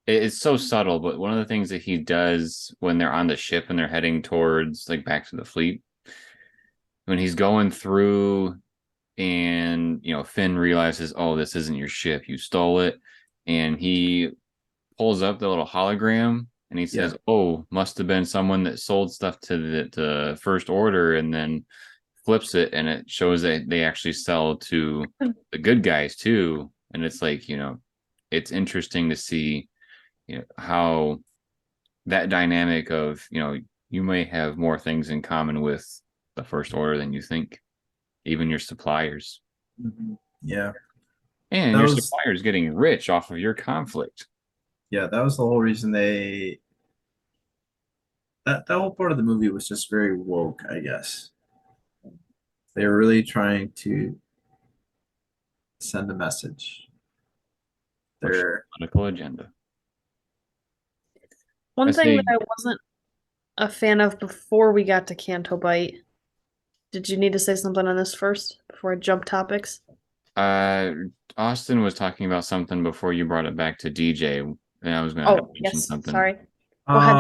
it's so subtle, but one of the things that he does when they're on the ship and they're heading towards like back to the fleet, when he's going through and Finn realizes, oh, this isn't your ship, you stole it, and he pulls up the little hologram and he Yeah, says, oh, must have been someone that sold stuff to the First Order, and then flips it and it shows that they actually sell to the good guys too. And it's like, it's interesting to see, how that dynamic of, you may have more things in common with the First Order than you think, even your suppliers. yeah. And That your was suppliers getting rich off of your conflict. yeah. That was the whole reason that whole part of the movie was just very woke. I guess they were really trying to send a message. Push They're political agenda. One Let's thing that see. I wasn't a fan of before we got to Canto Bite. Did you need to say something on this first before I jump topics? Uh, Austin was talking about something before you brought it back to DJ, and I was going to Oh, mention yes, something. sorry. Go ahead.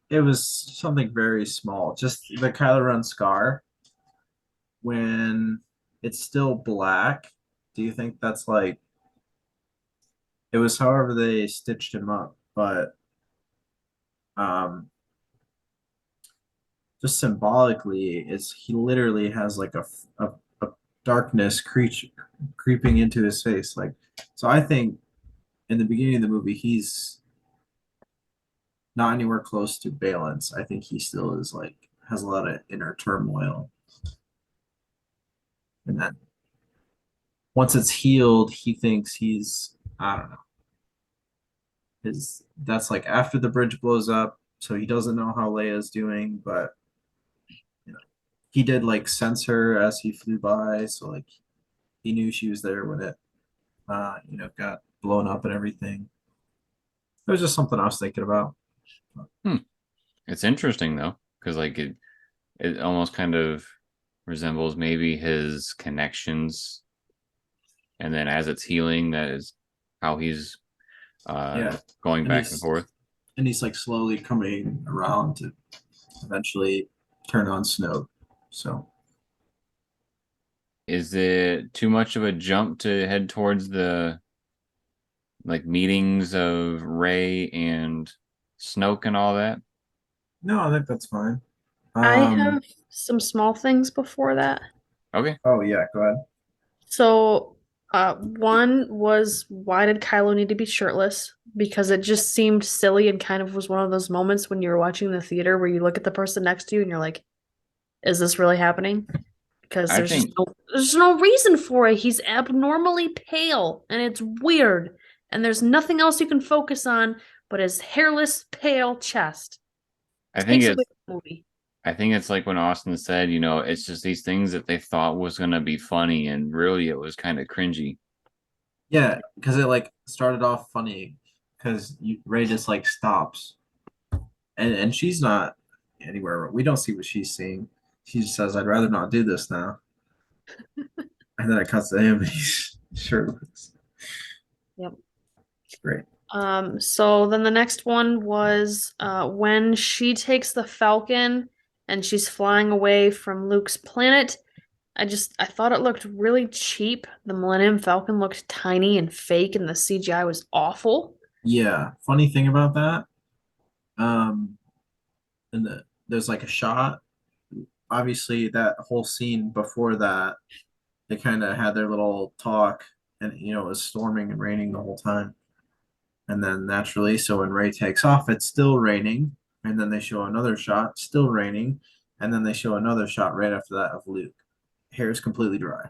it was something very small. Just the Kylo Ren scar when it's still black. Do you think that's like it was however they stitched him up, but um just symbolically is he literally has like a darkness creature creeping into his face like so I think in the beginning of the movie he's not anywhere close to balance. I think he still is like has a lot of inner turmoil. And then once it's healed, he thinks he's I don't know. His that's like after the bridge blows up, so he doesn't know how Leia's doing, but you know, he did like sense her as he flew by, so like he knew she was there when it got blown up and everything. It was just something I was thinking about. Hmm. It's interesting though, because like it almost kind of resembles maybe his connections, and then as it's healing, that is how he's Yeah. going And back and he's forth. and he's like slowly coming around to eventually turn on Snoke. So Is it too much of a jump to head towards the like meetings of Rey and Snoke and all that? no, I think that's fine. I Um, have some small things before that. Okay. oh yeah, go ahead. So, one was why did Kylo need to be shirtless? Because it just seemed silly and kind of was one of those moments when you're watching the theater where you look at the person next to you and you're like, is this really happening? Because I think there's no reason for it. He's abnormally pale and it's weird. And there's nothing else you can focus on but his hairless, pale chest. I think Takes away it's from the movie. I think it's like when Austin said, it's just these things that they thought was gonna be funny, and really it was kind of cringy. Yeah, because it like started off funny because Ray just like stops and she's not anywhere. We don't see what she's seeing. She just says, "I'd rather not do this now," and then it cuts to him and he's shirtless. Yep. Great. So then the next one was when she takes the Falcon and she's flying away from Luke's planet. I thought it looked really cheap. The Millennium Falcon looked tiny and fake, and the CGI was awful. Yeah. Funny thing about that, um, there's like a shot. Obviously, that whole scene before that, they kind of had their little talk, and it was storming and raining the whole time. And then naturally, so when Ray takes off, it's still raining. and then they show another shot, still raining, and then they show another shot right after that of Luke. Hair is completely dry.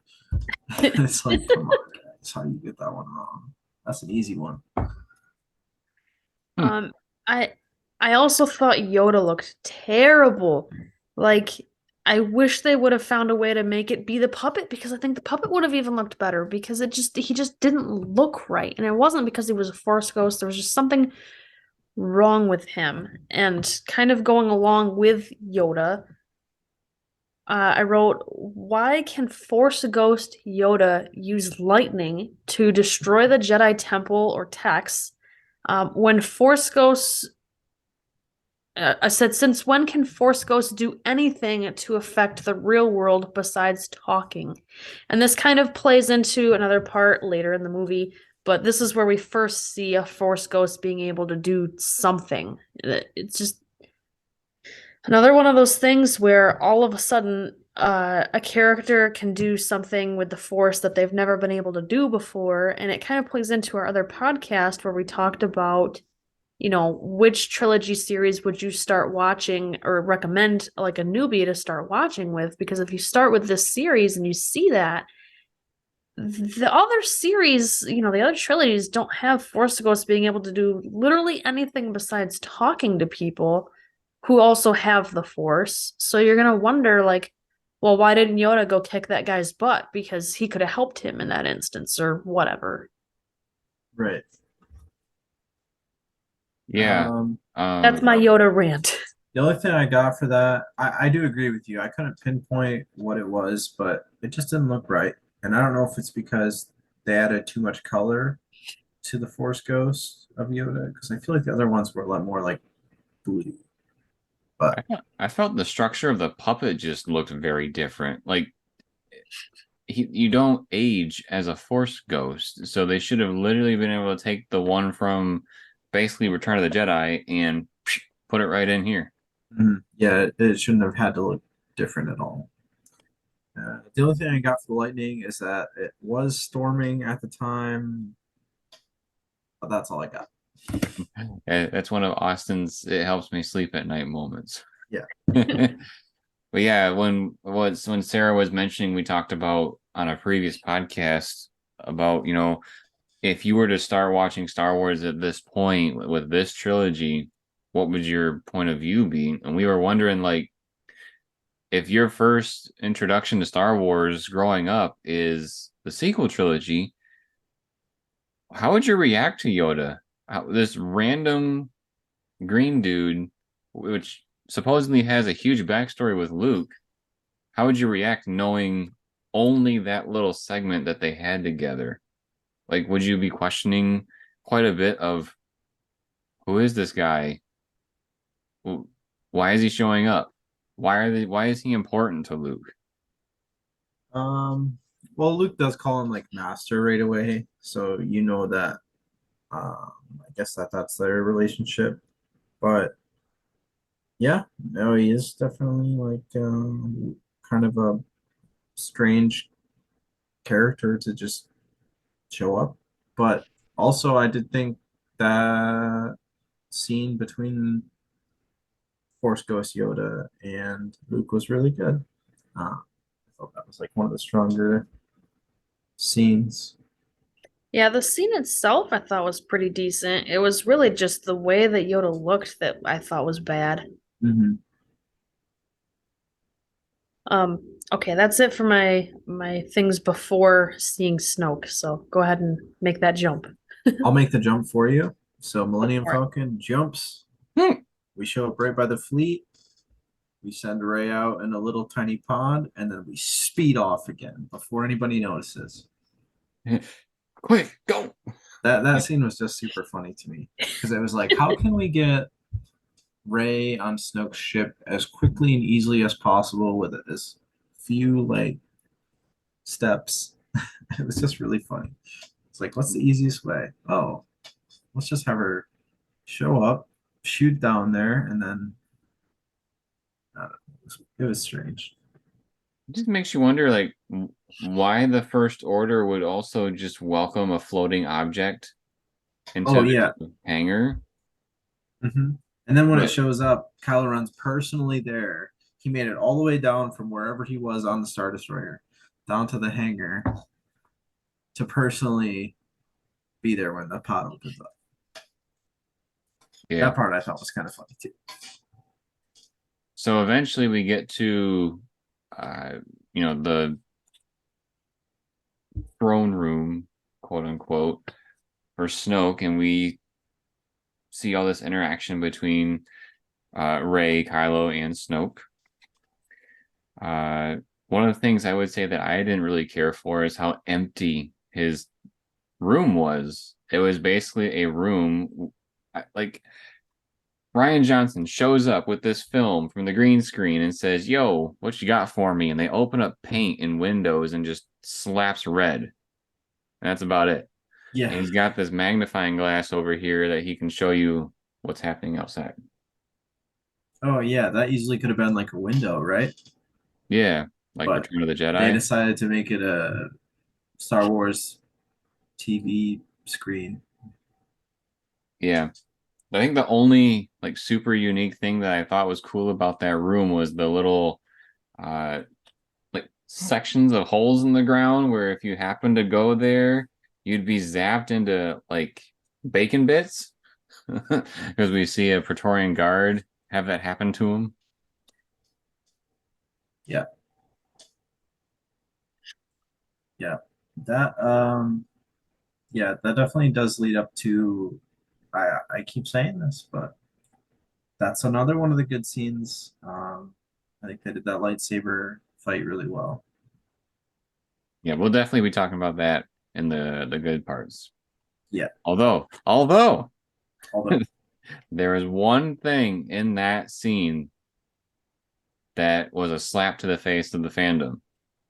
It's like, come on, guys, how you get that one wrong? That's an easy one. Hmm. Um, I I also thought Yoda looked terrible. Like, I wish they would have found a way to make it be the puppet because I think the puppet would have even looked better because he just didn't look right. And it wasn't because he was a Force ghost. There was just something wrong with him. And kind of going along with Yoda, I wrote, why can Force Ghost Yoda use lightning to destroy the Jedi Temple or texts when Force Ghosts I said, since when can Force Ghosts do anything to affect the real world besides talking? And this kind of plays into another part later in the movie, but this is where we first see a Force Ghost being able to do something. It's just another one of those things where all of a sudden a character can do something with the Force that they've never been able to do before. And it kind of plays into our other podcast where we talked about which trilogy series would you start watching or recommend like a newbie to start watching with? Because if you start with this series and you see that, the other series, the other trilogies don't have Force Ghosts being able to do literally anything besides talking to people who also have the Force. So you're gonna wonder, like, well, why didn't Yoda go kick that guy's butt? Because he could have helped him in that instance or whatever. Right. Yeah. That's my Yoda rant. The only thing I got for that, I do agree with you. I couldn't pinpoint what it was, but it just didn't look right. And I don't know if it's because they added too much color to the Force Ghost of Yoda, because I feel like the other ones were a lot more like blue. But I felt the structure of the puppet just looked very different. Like you don't age as a Force ghost, so they should have literally been able to take the one from basically Return of the Jedi and put it right in here. yeah, it shouldn't have had to look different at all. The only thing I got for the lightning is that it was storming at the time, but that's all I got. That's one of Austin's "it helps me sleep at night" moments. Yeah. But yeah, when Sarah was mentioning, we talked about on a previous podcast about, if you were to start watching Star Wars at this point with this trilogy, what would your point of view be? And we were wondering, like, if your first introduction to Star Wars growing up is the sequel trilogy, how would you react to Yoda? This random green dude, which supposedly has a huge backstory with Luke, how would you react knowing only that little segment that they had together? Like, would you be questioning quite a bit of who is this guy? Why is he showing up? Why is he important to Luke? Um, well, Luke does call him like master right away, so you know that. I guess that's their relationship. But yeah, no, he is definitely like kind of a strange character to just show up. But also, I did think that scene between Force Ghost Yoda and Luke was really good. I thought that was like one of the stronger scenes. Yeah, the scene itself I thought was pretty decent. It was really just the way that Yoda looked that I thought was bad. Mm-hmm. Okay, that's it for my things before seeing Snoke. So go ahead and make that jump. I'll make the jump for you. So Millennium For it. Falcon jumps. Hmm. We show up right by the fleet. We send Ray out in a little tiny pod, and then we speed off again before anybody notices. Quick, go! That scene was just super funny to me because it was like, how can we get Ray on Snoke's ship as quickly and easily as possible with as few like steps? It was just really funny. It's like, what's the easiest way? Oh, let's just have her show up, shoot down there, and then I don't know, it was strange. It just makes you wonder, like, why the First Order would also just welcome a floating object Oh into yeah. the hangar. Mm-hmm. And then when it But shows up, Kylo Ren's personally there. He made it all the way down from wherever he was on the Star Destroyer down to the hangar to personally be there when the pod opens up. yeah. That part I thought was kind of funny too. So eventually we get to the throne room, quote unquote, for Snoke, and we see all this interaction between Rey, Kylo, and Snoke. One of the things I would say that I didn't really care for is how empty his room was. It was basically a room like Ryan Johnson shows up with this film from the green screen and says, "Yo, what you got for me?" And they open up paint and windows and just slaps red. And that's about it. And Yeah. he's got this magnifying glass over here that he can show you what's happening outside. Oh yeah, that easily could have been like a window, right? Yeah, like But Return of the they Jedi. decided to make it a Star Wars TV screen. Yeah. I think the only like super unique thing that I thought was cool about that room was the little uh like sections of holes in the ground where if you happen to go there, you'd be zapped into like bacon bits because we see a Praetorian guard have that happen to him. Yeah, yeah. That yeah, that definitely does lead up to I keep saying this, but that's another one of the good scenes. I think they did that lightsaber fight really well. Yeah, we'll definitely be talking about that in the good parts. Yeah, Although although there is one thing in that scene that was a slap to the face of the fandom.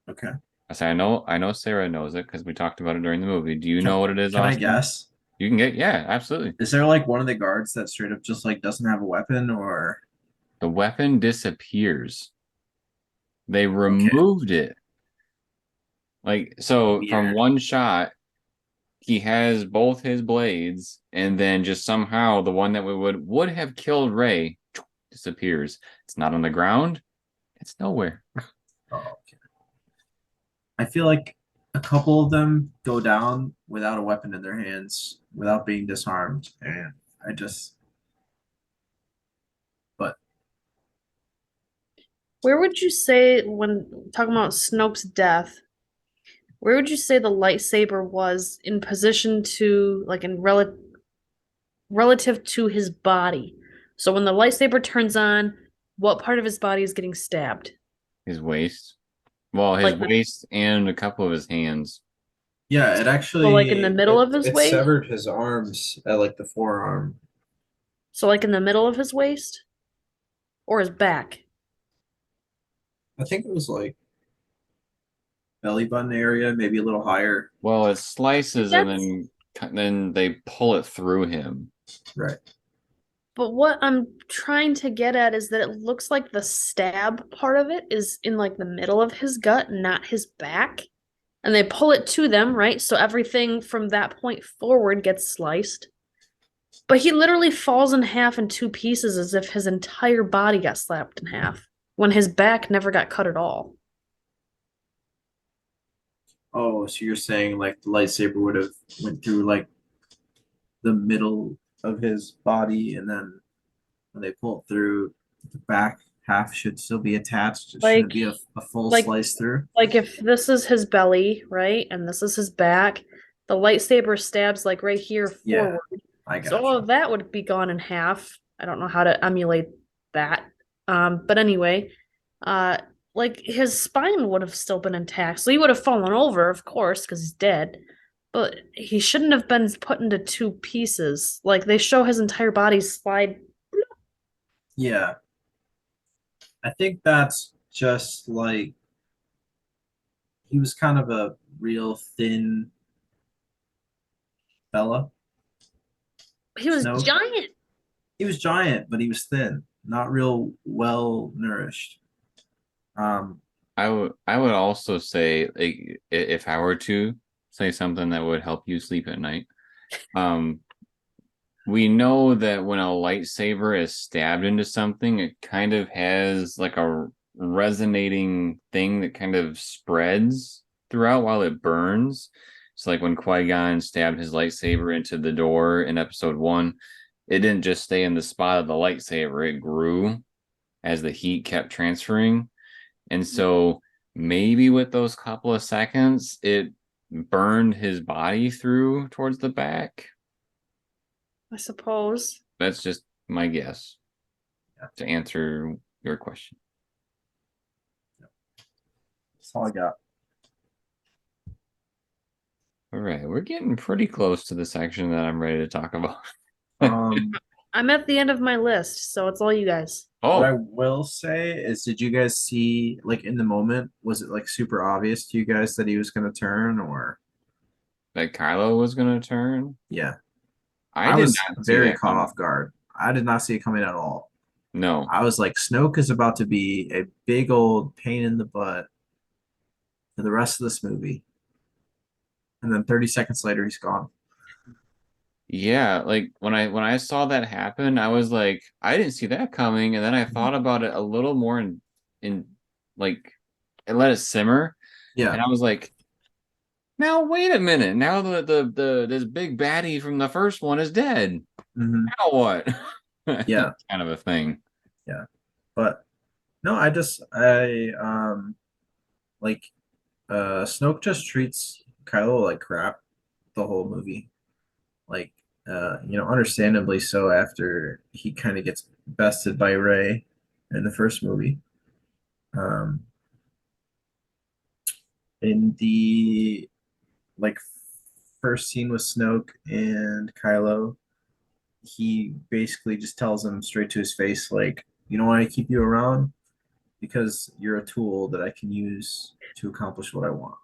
okay. I say I know Sarah knows it because we talked about it during the movie. Do you Can know what it is, can I Austin? guess? You can get yeah, absolutely. Is there like one of the guards that straight up just like doesn't have a weapon or The weapon disappears. They okay, removed it. Like so from weird. one shot, he has both his blades, and then just somehow the one that would have killed Rey disappears. It's not on the ground. It's nowhere. Oh, okay. I feel like a couple of them go down without a weapon in their hands, without being disarmed, and I just but Where would you say, when talking about Snoke's death, where would you say the lightsaber was in position to, like, in relative to his body? So when the lightsaber turns on, what part of his body is getting stabbed? His waist. Well, his Like, waist and a couple of his hands. yeah, it so like in the actually middle of his it waist? severed his arms at like the forearm. So like in the middle of his waist or his back? I think it was like belly button area, maybe a little higher. Well, it slices and That's then they pull it through him. Right. But what I'm trying to get at is that it looks like the stab part of it is in like the middle of his gut, not his back. And they pull it to them, right? So everything from that point forward gets sliced. But he literally falls in half in two pieces as if his entire body got slapped in half when his back never got cut at all. Oh, so you're saying like the lightsaber would have went through like the middle of his body, and then when they pull it through, the back half should still be attached. It shouldn't Like be a full like slice through. like if this is his belly, right? And this is his back, the lightsaber stabs like right here Yeah, forward. I So all gotcha. of that would be gone in half. I don't know how to emulate that. But anyway, uh, like his spine would have still been intact. So he would have fallen over, of course, because he's dead. But he shouldn't have been put into two pieces. Like they show his entire body slide. Yeah, I think that's just like he was kind of a real thin fella. He was Snoke. giant. He was giant, but he was thin, not real well nourished. Um, I would also say like if I were to say something that would help you sleep at night, um, we know that when a lightsaber is stabbed into something, it kind of has like a resonating thing that kind of spreads throughout while it burns. It's like when Qui-Gon stabbed his lightsaber into the door in episode one, it didn't just stay in the spot of the lightsaber, it grew as the heat kept transferring. And so maybe with those couple of seconds, it burned his body through towards the back. I suppose. That's just my guess Yeah, to answer your question. that's all I got. All right, we're getting pretty close to the section that I'm ready to talk about. Um, I'm at the end of my list, so it's all you guys. what I Oh, will say is, did you guys see, like, in the moment, was it like super obvious to you guys that he was going to turn, or that Kylo was gonna turn? yeah? I I did was not see very that caught off coming. guard. I did not see it coming at all. No. I was like, Snoke is about to be a big old pain in the butt for the rest of this movie. And then 30 seconds later, he's gone. Yeah, like when I saw that happen, I was like, I didn't see that coming, and then I thought about it a little more in like and let it simmer, Yeah. and I was like, now wait a minute. Now the this big baddie from the first one is dead. Hmm. Now what? Yeah. Kind of a thing. Yeah. But no, like Snoke just treats Kylo like crap the whole movie. Like understandably so after he kind of gets bested by Rey in the first movie. Um in the like first scene with Snoke and Kylo, he basically just tells him straight to his face, like, you know why I keep you around? Because you're a tool that I can use to accomplish what I want.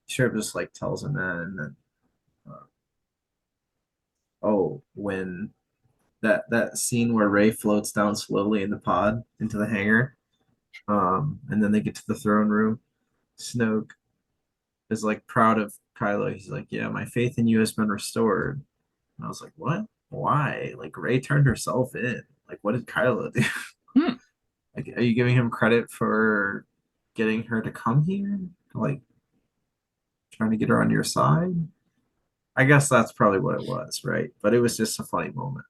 Sheriff just like tells him that, and then when that scene where Ray floats down slowly in the pod into the hangar, and then they get to the throne room, Snoke is like proud of Kylo. He's like, "Yeah, my faith in you has been restored." And I was like, "What? Why? Like Ray turned herself in. Like, what did Kylo do? Hmm. Like, are you giving him credit for getting her to come here? Like, trying to get her on your side?" I guess that's probably what it was, right? But it was just a funny moment.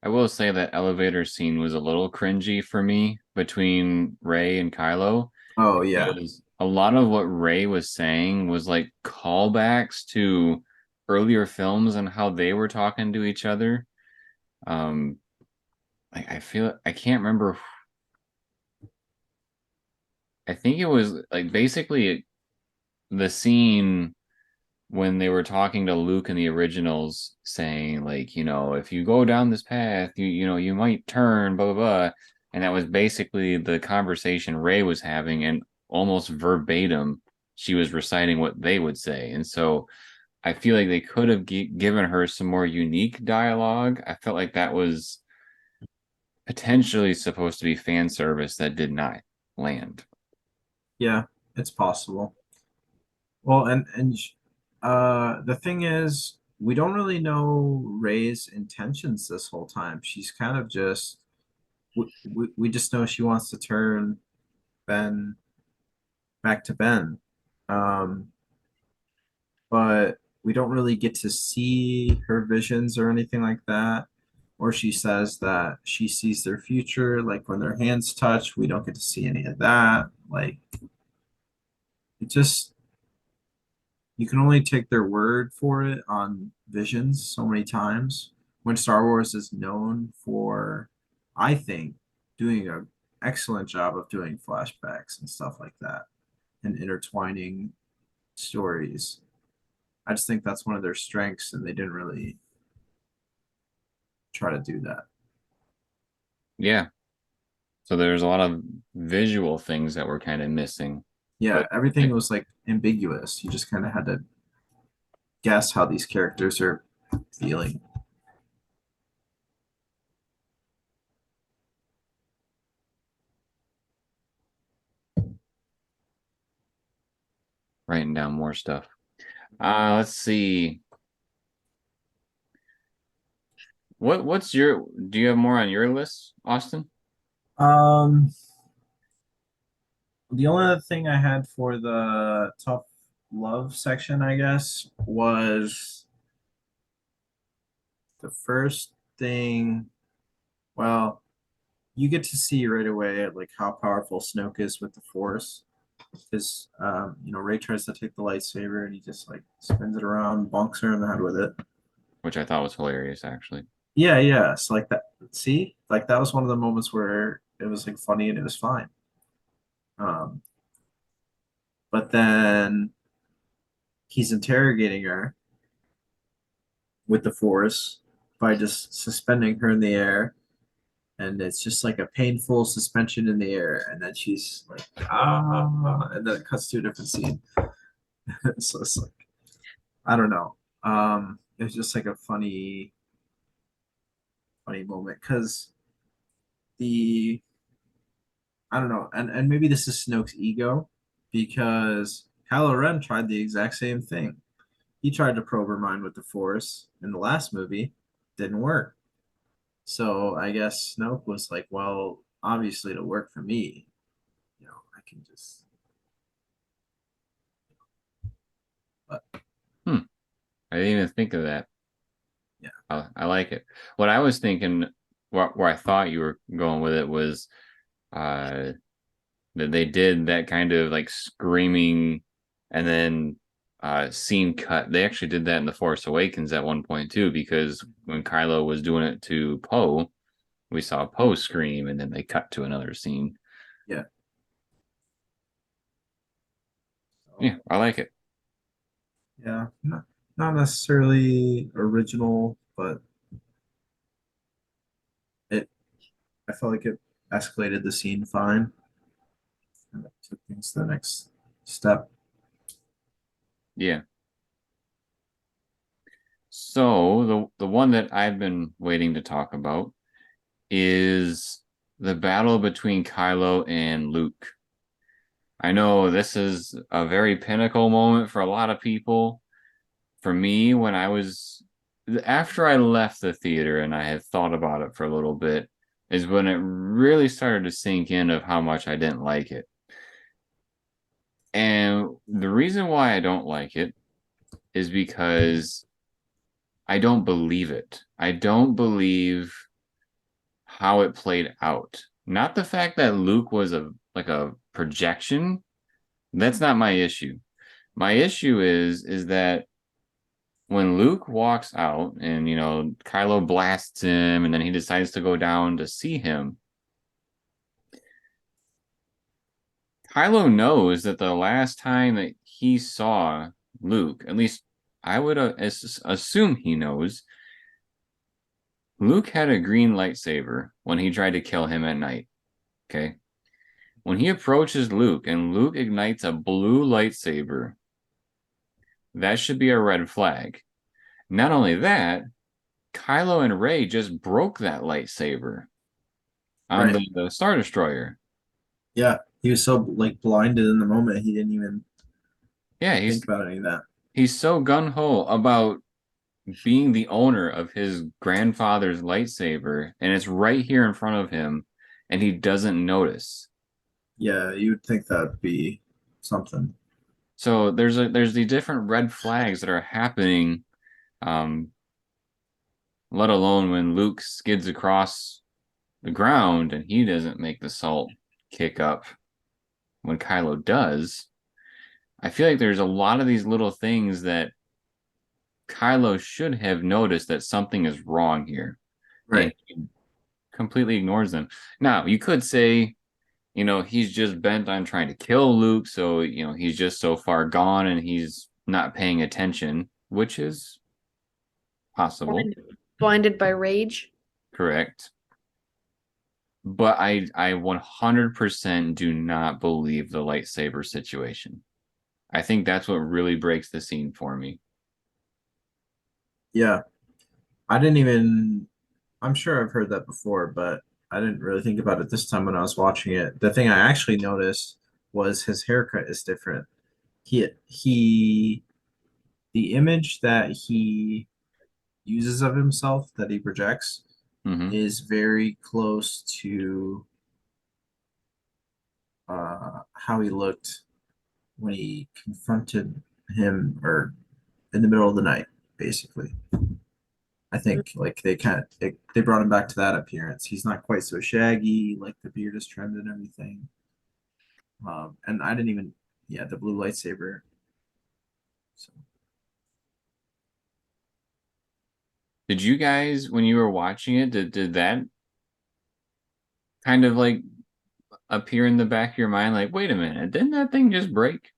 I will say that elevator scene was a little cringy for me between Ray and Kylo Oh yeah, because a lot of what Ray was saying was like callbacks to earlier films and how they were talking to each other. Um, I feel I can't remember. I think it was like basically the scene when they were talking to Luke in the originals, saying like, if you go down this path, you might turn, blah blah blah, and that was basically the conversation Ray was having, and almost verbatim, she was reciting what they would say, and so I feel like they could have given her some more unique dialogue. I felt like that was potentially supposed to be fan service that did not land. yeah, it's possible. Well, the thing is, we don't really know Ray's intentions this whole time. She's kind of just we just know she wants to turn Ben back to Ben. Um, but we don't really get to see her visions or anything like that. Or she says that she sees their future, like when their hands touch, we don't get to see any of that. Like it just you can only take their word for it on visions so many times when Star Wars is known for, I think, doing an excellent job of doing flashbacks and stuff like that and intertwining stories. I just think that's one of their strengths, and they didn't really try to do that. Yeah, so there's a lot of visual things that were kind of missing, Yeah, but everything like was like ambiguous. You just kind of had to guess how these characters are feeling. writing down more stuff. Let's see. What's your do you have more on your list, Austin? Um, the only other thing I had for the tough love section, I guess, was the first thing. Well, you get to see right away like how powerful Snoke is with the Force. Because Ray tries to take the lightsaber and he just like spins it around, bonks her in the head with it. Which I thought was hilarious, actually. Yeah, yeah. So like that. See, like that was one of the moments where it was like funny and it was fine. Um, but then he's interrogating her with the Force by just suspending her in the air, and it's just like a painful suspension in the air, and then she's like and then it cuts to a different scene. So it's like I don't know. It was just like a funny moment because the I don't know, and maybe this is Snoke's ego because Kylo Ren tried the exact same thing. He tried to probe her mind with the Force in the last movie, didn't work. So I guess Snoke was like, well, obviously to work for me, I can just. But Hmm. I didn't even think of that. yeah, I like it. What I was thinking, where I thought you were going with it was, uh, that they did that kind of like screaming, and then scene cut. They actually did that in The Force Awakens at one point too, because when Kylo was doing it to Poe, we saw Poe scream, and then they cut to another scene. yeah. So Yeah, I like it. yeah, not necessarily original, but it I felt like it escalated the scene fine and it took things to the next step. Yeah. So the one that I've been waiting to talk about is the battle between Kylo and Luke. I know this is a very pinnacle moment for a lot of people. For me, when I was after I left the theater and I had thought about it for a little bit, is when it really started to sink in of how much I didn't like it. And the reason why I don't like it is because I don't believe it. I don't believe how it played out. Not the fact that Luke was a projection. That's not my issue. My issue is that when Luke walks out and Kylo blasts him and then he decides to go down to see him, Kylo knows that the last time that he saw Luke, at least I would assume he knows, Luke had a green lightsaber when he tried to kill him at night. Okay. When he approaches Luke and Luke ignites a blue lightsaber, that should be a red flag. Not only that, Kylo and Rey just broke that lightsaber on Right. the Star Destroyer. Yeah. He was so like blinded in the moment he didn't even Yeah, think about any of that. he's so gun ho about being the owner of his grandfather's lightsaber, and it's right here in front of him, and he doesn't notice. Yeah, you'd think that'd be something. So there's the different red flags that are happening, um, let alone when Luke skids across the ground and he doesn't make the salt kick up when Kylo does. I feel like there's a lot of these little things that Kylo should have noticed that something is wrong here, and Right. he completely ignores them. Now, you could say, he's just bent on trying to kill Luke, so, he's just so far gone and he's not paying attention, which is possible, Blinded by rage. correct? But I 100% do not believe the lightsaber situation. I think that's what really breaks the scene for me. Yeah. I didn't even I'm sure I've heard that before, but I didn't really think about it this time when I was watching it. The thing I actually noticed was his haircut is different. He the image that he uses of himself that he projects Mm-hmm. is very close to how he looked when he confronted him or in the middle of the night, basically. I think like they brought him back to that appearance. He's not quite so shaggy, like the beard is trimmed and everything. And I didn't even yeah, the blue lightsaber. So Did you guys, when you were watching it, did that kind of like appear in the back of your mind? Like, wait a minute, didn't that thing just break?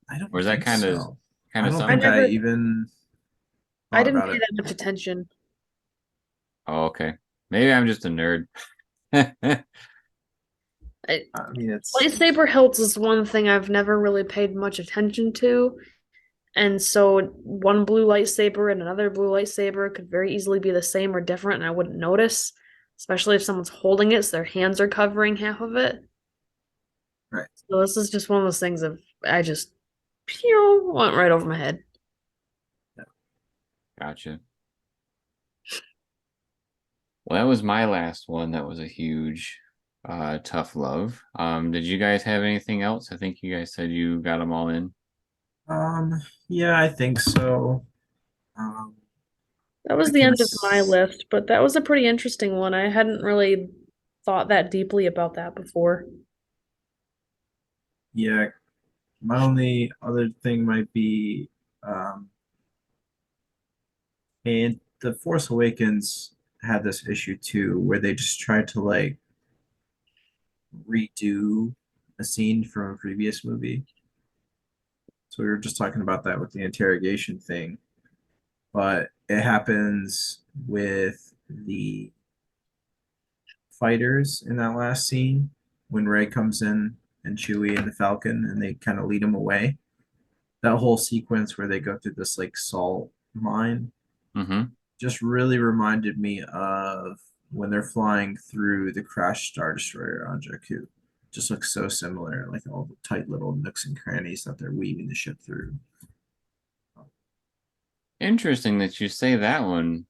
I Or don't is that think so. kind I of don't I think something? I never, even I thought didn't about pay it. that much attention. Oh, okay. Maybe I'm just a nerd. I, I mean, it's lightsaber hilts is one thing I've never really paid much attention to. And so one blue lightsaber and another blue lightsaber could very easily be the same or different, and I wouldn't notice, especially if someone's holding it, so their hands are covering half of it. right. So this is just one of those things of I just pew went right over my head. Yeah. Gotcha. Well, that was my last one. That was a huge, tough love. Did you guys have anything else? I think you guys said you got them all in. Yeah, I think so. Um, That was I the can, end of my list, but that was a pretty interesting one. I hadn't really thought that deeply about that before. yeah. My only other thing might be, um, and The Force Awakens had this issue too, where they just tried to like redo a scene from a previous movie. So we were just talking about that with the interrogation thing, but it happens with the fighters in that last scene when Rey comes in and Chewie and the Falcon and they kind of lead him away. That whole sequence where they go through this like salt mine Mm-hmm. just really reminded me of when they're flying through the crashed Star Destroyer on Jakku. Just looks so similar, like all the tight little nooks and crannies that they're weaving the ship through. Interesting that you say that one.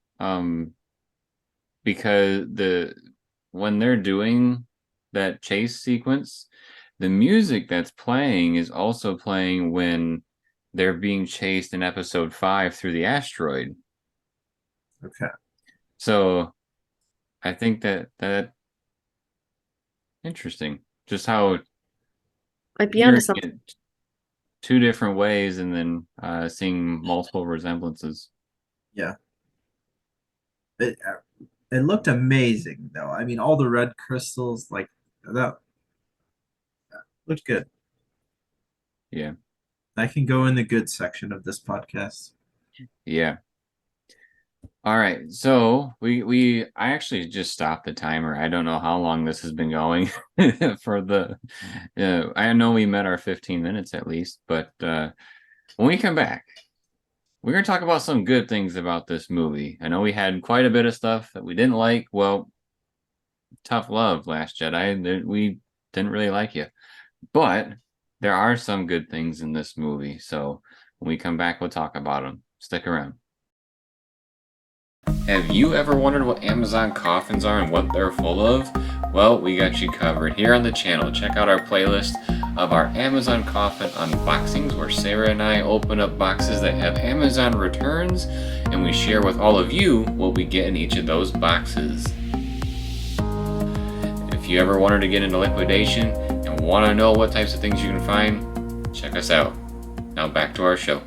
Because when they're doing that chase sequence, the music that's playing is also playing when they're being chased in episode 5 through the asteroid. Okay. So I think that interesting. Just how Might be onto hearing something. it two different ways and then seeing multiple resemblances. Yeah. It it looked amazing though. I mean, all the red crystals, like that looked good. Yeah. That can go in the good section of this podcast. Yeah. All right. So I actually just stopped the timer. I don't know how long this has been going for the I know we met our 15 minutes at least, but when we come back, we're going to talk about some good things about this movie. I know we had quite a bit of stuff that we didn't like. Well, tough love, Last Jedi. We didn't really like you. But there are some good things in this movie. So when we come back, we'll talk about them. Stick around. Have you ever wondered what Amazon coffins are and what they're full of? Well, we got you covered here on the channel. Check out our playlist of our Amazon coffin unboxings where Sarah and I open up boxes that have Amazon returns and we share with all of you what we get in each of those boxes. If you ever wanted to get into liquidation and want to know what types of things you can find, check us out. Now back to our show.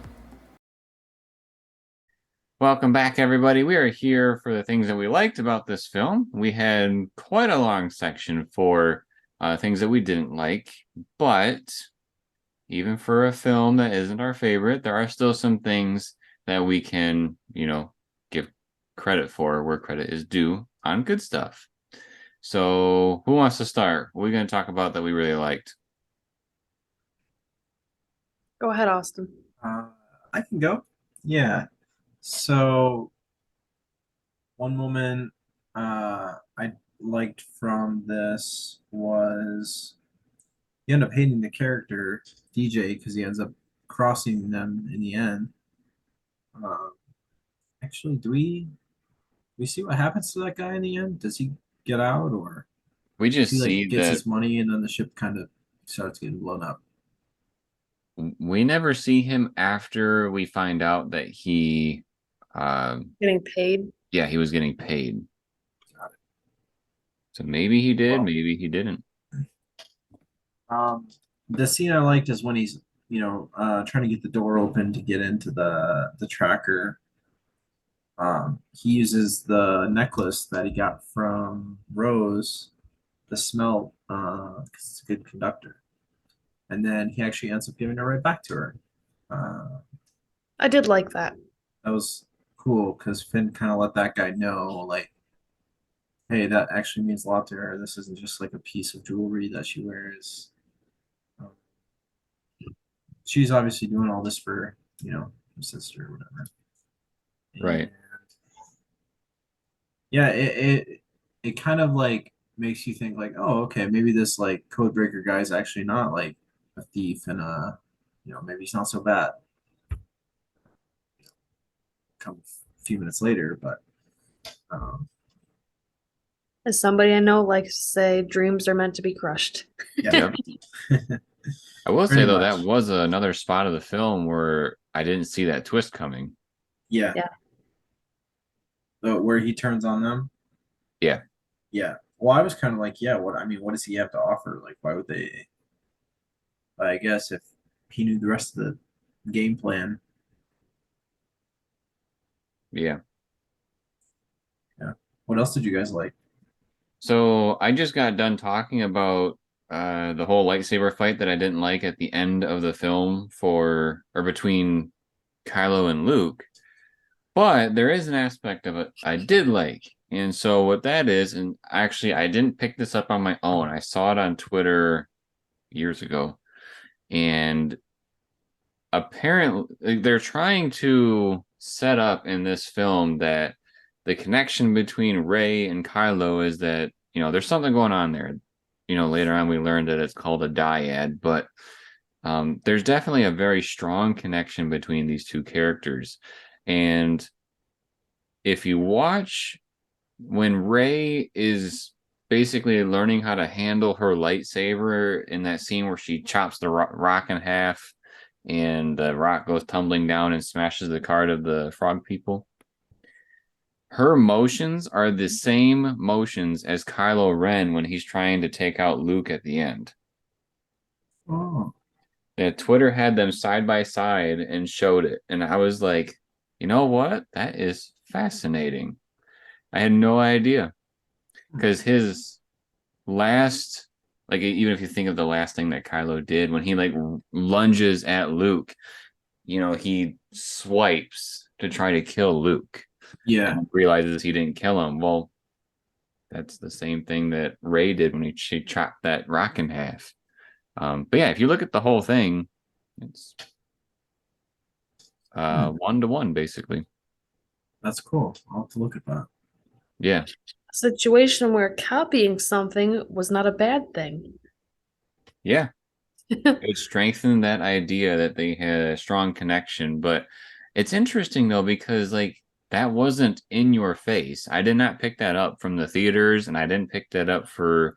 Welcome back, everybody. We are here for the things that we liked about this film. We had quite a long section for things that we didn't like, but even for a film that isn't our favorite, there are still some things that we can, give credit for where credit is due on good stuff. So, who wants to start? What are we going to talk about that we really liked? Go ahead, Austin. Uh, I can go. Yeah. So one moment I liked from this was you end up hating the character DJ because he ends up crossing them in the end. Um, actually, do we see what happens to that guy in the end? Does he get out, or We he just like see gets that his money and then the ship kind of starts getting blown up? we never see him after we find out that he, um, Getting paid. yeah, he was getting paid. So maybe he did, Well, maybe he didn't. um, the scene I liked is when he's trying to get the door open to get into the tracker. He uses the necklace that he got from Rose, the smell, because it's a good conductor. And then he actually ends up giving it right back to her. Uh, I did like that. that was cool because Finn kind of let that guy know, like, hey, that actually means a lot to her. This isn't just like a piece of jewelry that she wears. Um, she's obviously doing all this for, her sister or whatever. And Right. yeah, it kind of like makes you think like, oh, okay, maybe this like codebreaker guy is actually not like a thief and maybe he's not so bad. Come a few minutes later, but um, As somebody I know likes to say, dreams are meant to be crushed. yeah, Yep. I will say pretty though, that much. was another spot of the film where I didn't see that twist coming. Yeah, Yeah. where he turns on them. Yeah. Yeah. Well, I was kind of like, yeah, what does he have to offer? Like, why would they? I guess if he knew the rest of the game plan. Yeah. Yeah. What else did you guys like? So I just got done talking about the whole lightsaber fight that I didn't like at the end of the film for or between Kylo and Luke. But there is an aspect of it I did like. And so what that is, and actually I didn't pick this up on my own. I saw it on Twitter years ago. And apparently they're trying to set up in this film that the connection between Rey and Kylo is that, there's something going on there. Later on we learned that it's called a dyad, but there's definitely a very strong connection between these two characters. And if you watch when Rey is basically learning how to handle her lightsaber in that scene where she chops the rock in half and the rock goes tumbling down and smashes the cart of the frog people. Her motions are the same motions as Kylo Ren when he's trying to take out Luke at the end. Oh, And Twitter had them side by side and showed it. And I was like, you know what? That is fascinating. I had no idea. Because his last, like, even if you think of the last thing that Kylo did when he like lunges at Luke, he swipes to try to kill Luke yeah. and realizes he didn't kill him. Well, that's the same thing that Rey did when she chopped that rock in half. But yeah, if you look at the whole thing, it's Hmm, 1-to-1 basically. that's cool. I'll have to look at that. Yeah, A situation where copying something was not a bad thing. yeah. It strengthened that idea that they had a strong connection. But it's interesting though, because like that wasn't in your face. I did not pick that up from the theaters, and I didn't pick that up for,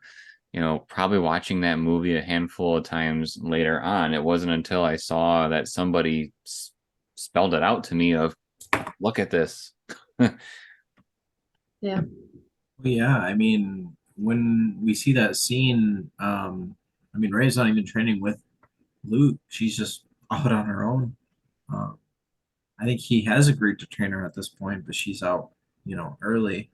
probably watching that movie a handful of times later on. It wasn't until I saw that somebody spelled it out to me of, look at this. Yeah. Well, yeah, I mean, when we see that scene, I mean, Rey's not even training with Luke. She's just out on her own. Um, I think he has agreed to train her at this point, but she's out, early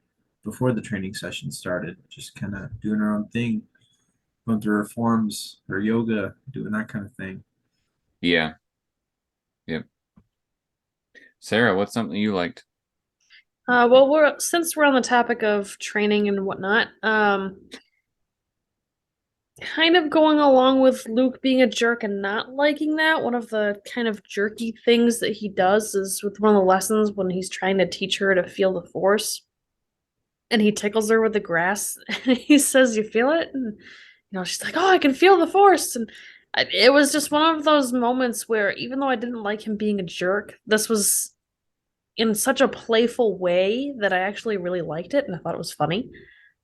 before the training session started, just kind of doing her own thing, going through her forms, her yoga, doing that kind of thing. Yeah. Yep. Sarah, what's something you liked? Well, since we're on the topic of training and whatnot, kind of going along with Luke being a jerk and not liking that, one of the kind of jerky things that he does is with one of the lessons when he's trying to teach her to feel the force, and he tickles her with the grass, and he says, "You feel it?" And she's like, "Oh, I can feel the force." And it was just one of those moments where, even though I didn't like him being a jerk, this was in such a playful way that I actually really liked it and I thought it was funny.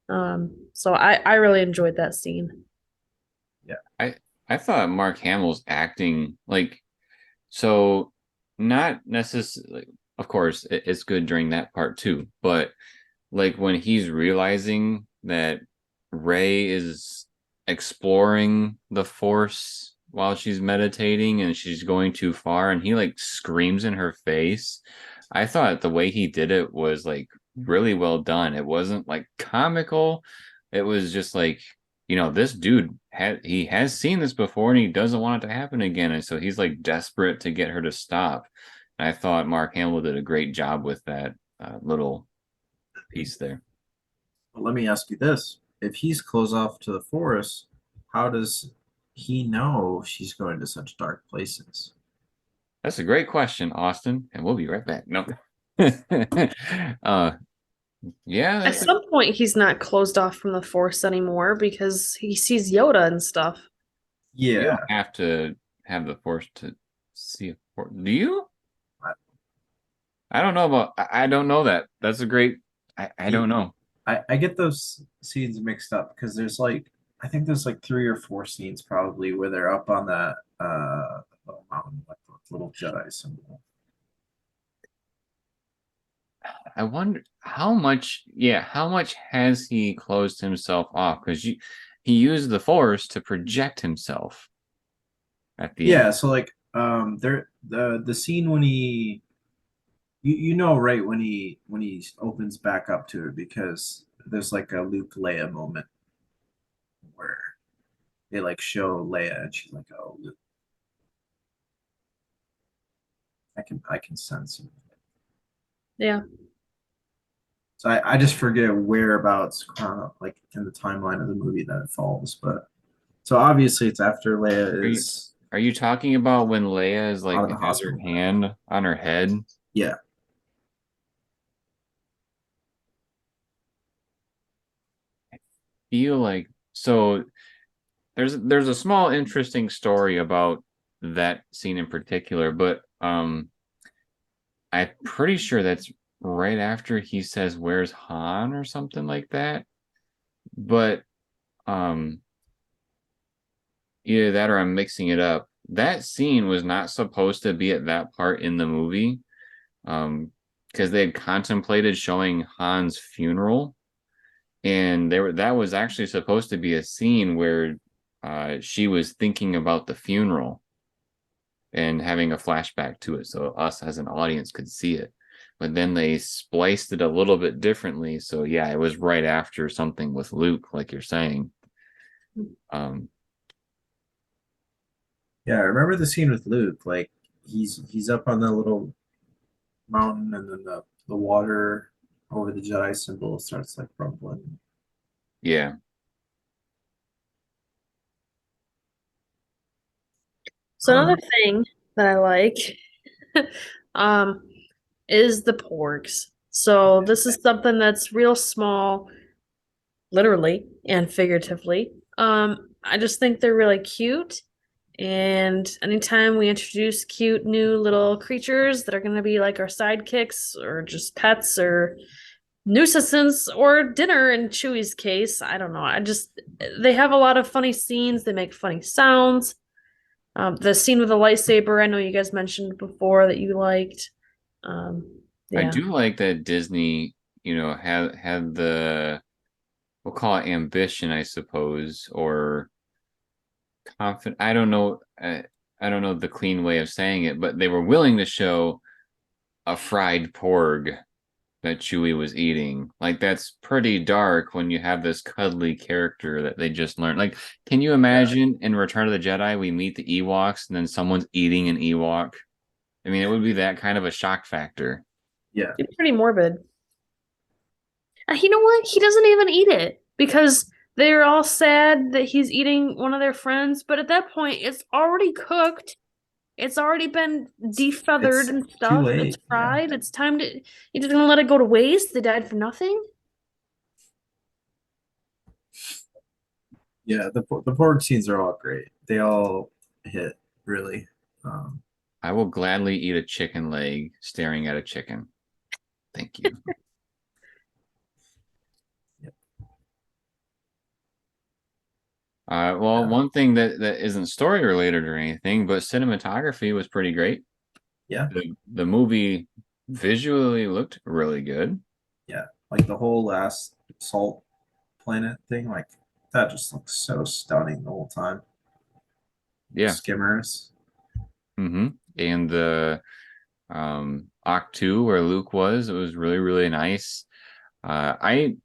So I really enjoyed that scene. Yeah. I thought Mark Hamill's acting like so not necessarily. Of course, it's good during that part too, but like when he's realizing that Rey is exploring the Force while she's meditating and she's going too far, and he like screams in her face. I thought the way he did it was like really well done. It wasn't like comical. It was just like, this dude he has seen this before and he doesn't want it to happen again. And so he's like desperate to get her to stop. And I thought Mark Hamill did a great job with that little piece there. But let me ask you this: if he's closed off to the Force, how does he know she's going to such dark places? That's a great question, Austin, and we'll be right back. No. Yeah, At some point, he's not closed off from the Force anymore because he sees Yoda and stuff. you Yeah, don't have to have the Force to see a Force. Do you? I, I don't know about. I don't know that. That's a great. I don't know. I get those scenes mixed up because there's like I think there's like 3 or 4 scenes probably where they're up on that little mountain, like the little Jedi symbol. I wonder how much. Yeah, how much has he closed himself off? Because he used the Force to project himself at the end. Yeah, so like there the scene when you know right when he opens back up to it because there's like a Luke Leia moment where they like show Leia and she's like, "Oh, Luke, I can sense him." Yeah. So I just forget whereabouts like in the timeline of the movie that it falls, but so obviously it's after Are Leia you is are you talking about when Leia is out like of the has her hospital. hand on her head? Yeah, Feel like so there's a small interesting story about that scene in particular, but I'm pretty sure that's right after he says where's Han or something like that. But um either that or I'm mixing it up. That scene was not supposed to be at that part in the movie. Because they had contemplated showing Han's funeral, and that was actually supposed to be a scene where she was thinking about the funeral and having a flashback to it, so us as an audience could see it. But then they spliced it a little bit differently, so yeah, it was right after something with Luke, like you're saying. Um, yeah. I remember the scene with Luke. Like he's up on the little mountain, and then the water over the Jedi symbol starts like rumbling. yeah, So Um, another thing that I like um is the porgs. So this is something that's real small, literally and figuratively. I just think they're really cute. And anytime we introduce cute new little creatures that are going to be like our sidekicks or just pets or nuisance or dinner in Chewie's case, I don't know. They have a lot of funny scenes. They make funny sounds. The scene with the lightsaber, I know you guys mentioned before that you liked. I Yeah. do like that Disney, had the, we'll call it ambition, I suppose, or confident. I don't know. I don't know the clean way of saying it, but they were willing to show a fried porg that Chewie was eating. Like that's pretty dark when you have this cuddly character that they just learned. Like, can you yeah, imagine in Return of the Jedi we meet the Ewoks and then someone's eating an Ewok? I mean, it would be that kind of a shock factor. yeah, It's pretty morbid. You know what? He doesn't even eat it because they're all sad that he's eating one of their friends, but at that point, it's already cooked. It's already been defeathered it's and too stuff. It's late. Yeah, fried. It's time to. You're just gonna let it go to waste? They died for nothing? yeah. The porg scenes are all great. They all hit really. Um, I will gladly eat a chicken leg staring at a chicken. Thank you. Well, one thing that isn't story related or anything, but cinematography was pretty great. Yeah, The movie visually looked really good. yeah. Like the whole last salt planet thing, like that just looks so stunning the whole time. Yeah. Skimmers. Mm-hmm. And the Act 2 where Luke was, it was really, really nice. I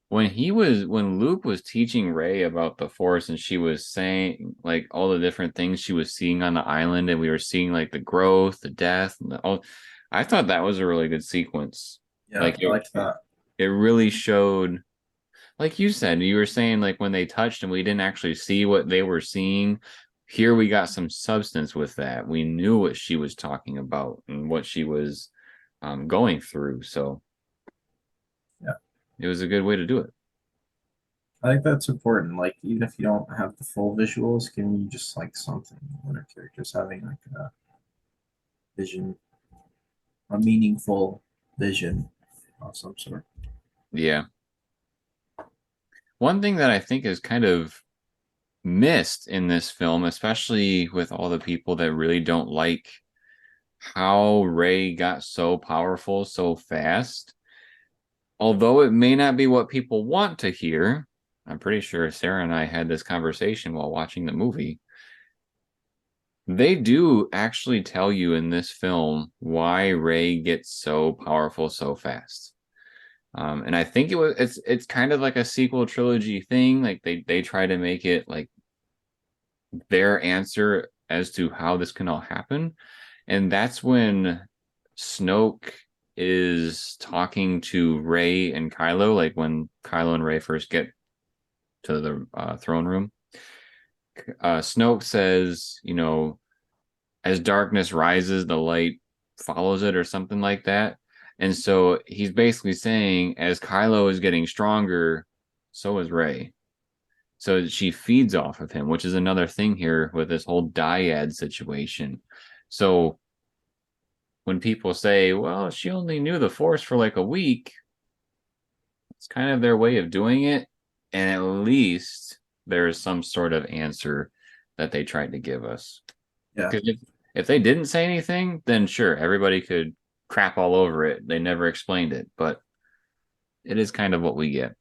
when Luke was teaching Rey about the Force and she was saying like all the different things she was seeing on the island and we were seeing like the growth, the death, and all, I thought that was a really good sequence. Yeah, Like I liked that. it really showed, like you said, you were saying like when they touched and we didn't actually see what they were seeing. Here we got some substance with that. We knew what she was talking about and what she was going through. So Yeah, it was a good way to do it. I think that's important. Like even if you don't have the full visuals, can you just like something when a character's having like a vision, a meaningful vision of some sort. Yeah. One thing that I think is kind of missed in this film, especially with all the people that really don't like how Rey got so powerful so fast, although it may not be what people want to hear. I'm pretty sure Sarah and I had this conversation while watching the movie. They do actually tell you in this film why Rey gets so powerful so fast. And I think it's kind of like a sequel trilogy thing. Like they try to make it like their answer as to how this can all happen. And that's when Snoke is talking to Rey and Kylo, like when Kylo and Rey first get to the throne room. Snoke says, as darkness rises, the light follows it, or something like that. And so he's basically saying, as Kylo is getting stronger, so is Rey. So she feeds off of him, which is another thing here with this whole dyad situation. So when people say, well, she only knew the Force for like a week, it's kind of their way of doing it. And at least there is some sort of answer that they tried to give us. Yeah, Because if they didn't say anything, then sure, everybody could crap all over it. They never explained it, but it is kind of what we get.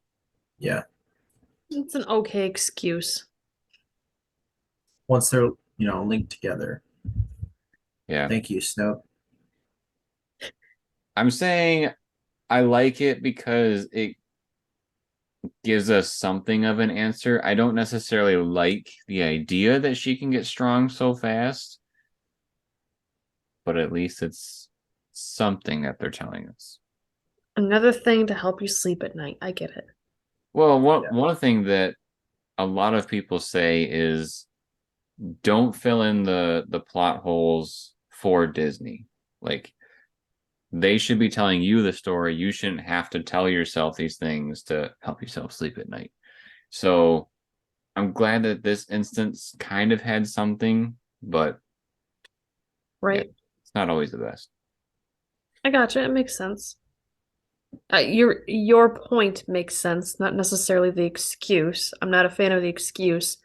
yeah. It's an okay excuse. Once they're linked together. Yeah. Thank you, Snoke. I'm saying I like it because it gives us something of an answer. I don't necessarily like the idea that she can get strong so fast, but at least it's something that they're telling us. Another thing to help you sleep at night. I get it. Well, Yeah, one thing that a lot of people say is don't fill in the plot holes for Disney. Like they should be telling you the story. You shouldn't have to tell yourself these things to help yourself sleep at night. So I'm glad that this instance kind of had something, but yeah, Right? it's not always the best. I gotcha. It makes sense. Your point makes sense, not necessarily the excuse. I'm not a fan of the excuse,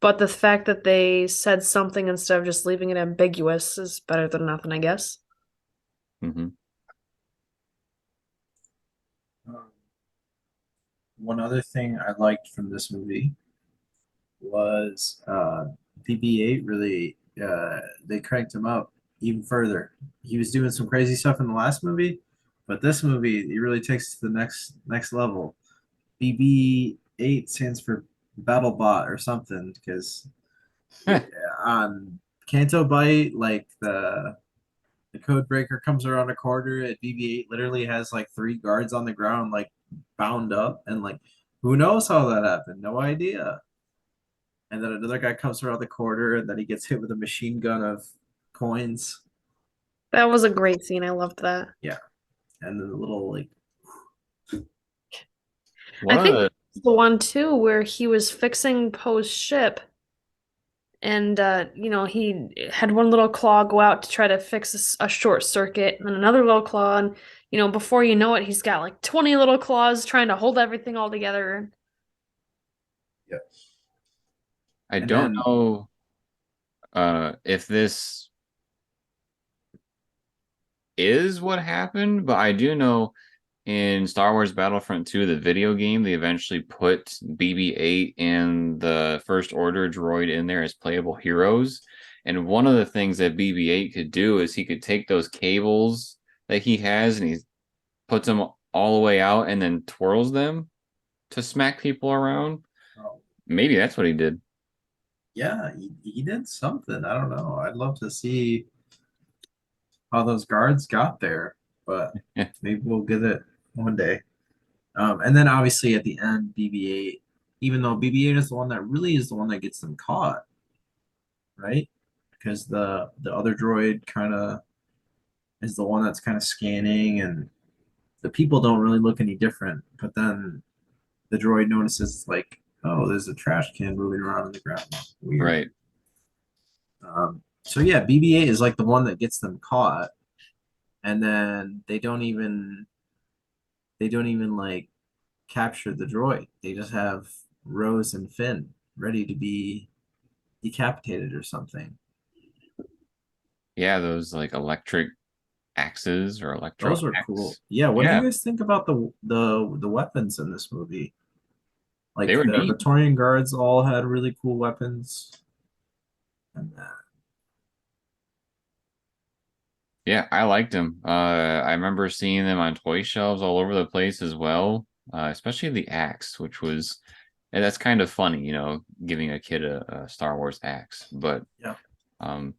but the fact that they said something instead of just leaving it ambiguous is better than nothing, I guess. Hmm. um, one other thing I liked from this movie was BB-8 really they cranked him up even further. He was doing some crazy stuff in the last movie, but this movie he really takes to the next level. BB-8 stands for BattleBot or something because on Canto Bite, like the code breaker comes around a corner at BB-8 literally has like three guards on the ground like bound up and like who knows how that happened? No idea. And then another guy comes around the corner and then he gets hit with a machine gun of coins. That was a great scene. I loved that. Yeah. And then the little like I One of think the that's the one too where he was fixing Poe's ship and he had one little claw go out to try to fix a short circuit, and then another little claw, and before you know it, he's got like 20 little claws trying to hold everything all together. Yeah. I And don't then know if this is what happened, but I do know in Star Wars Battlefront 2, the video game, they eventually put BB-8 and the First Order droid in there as playable heroes. And one of the things that BB-8 could do is he could take those cables that he has and he puts them all the way out and then twirls them to smack people around. oh, Maybe that's what he did. yeah, he did something. I don't know. I'd love to see how those guards got there, but maybe we'll get it one day. And then obviously at the end, BB-8, even though BB-8 is the one that really is the one that gets them caught, right? Because the other droid kind of is the one that's kind of scanning, and the people don't really look any different. But then the droid notices like, oh, there's a trash can moving around on the ground. Weird. Right. So yeah, BB-8 is like the one that gets them caught, and then they don't even like capture the droid. They just have Rose and Finn ready to be decapitated or something. Yeah, those like electric axes or electro Those are cool. axe. Yeah, what do you Yeah, guys think about the weapons in this movie? they Like were the neat. Torian guards all had really cool weapons. And Yeah, I liked them. I remember seeing them on toy shelves all over the place as well, especially the axe, which was, and that's kind of funny, giving a kid a Star Wars axe. But yeah, um,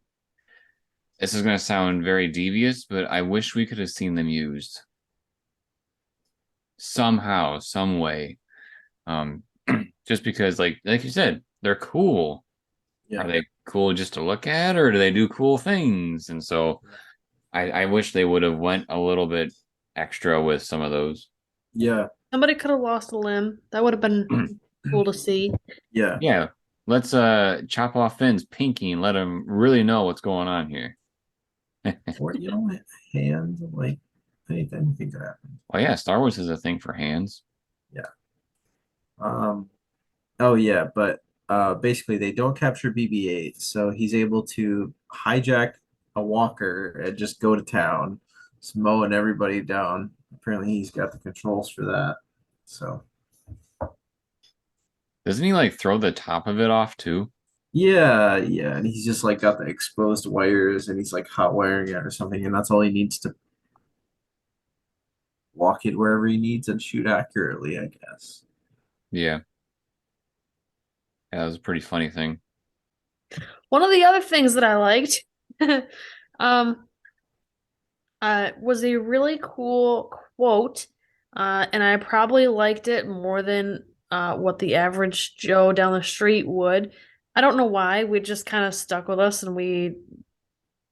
this is going to sound very devious, but I wish we could have seen them used somehow, some way. Um, just because, like you said, they're cool. Are yeah, they cool just to look at, or do they do cool things? And so I wish they would have went a little bit extra with some of those. yeah, Somebody could have lost a limb. That would have been cool to see. yeah. Yeah, let's chop off Finn's pinky and let him really know what's going on here. Or hand like anything could happen. Well, yeah, Star Wars is a thing for hands. Yeah. Um. Oh yeah, but basically they don't capture BB-8, so he's able to hijack a walker and just go to town, just mowing everybody down. Apparently he's got the controls for that. So Doesn't he like throw the top of it off too? yeah, yeah, and he's just like got the exposed wires and he's like hot wiring it or something, and that's all he needs to walk it wherever he needs and shoot accurately, I guess. Yeah, that was a pretty funny thing. One of the other things that I liked, um, was a really cool quote, and I probably liked it more than what the average Joe down the street would. I don't know why. We just kind of stuck with us, and we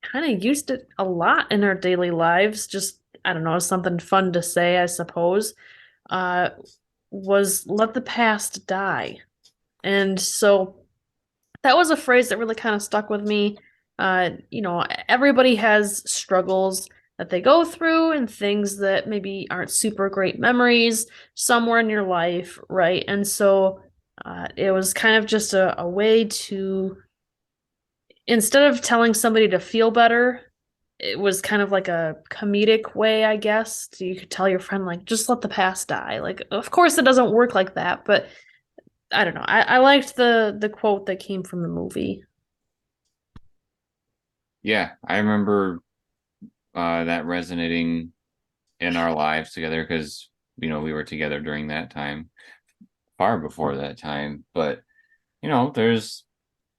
kind of used it a lot in our daily lives. Just, I don't know, something fun to say, I suppose. Uh, was let the past die. And so that was a phrase that really kind of stuck with me. Everybody has struggles that they go through and things that maybe aren't super great memories somewhere in your life, right? And so it was kind of just a way to, instead of telling somebody to feel better, it was kind of like a comedic way, I guess. So you could tell your friend, like, just let the past die. Like, of course, it doesn't work like that, but I don't know. I liked the quote that came from the movie. Yeah, I remember that resonating in our lives together because we were together during that time, far before that time. But there's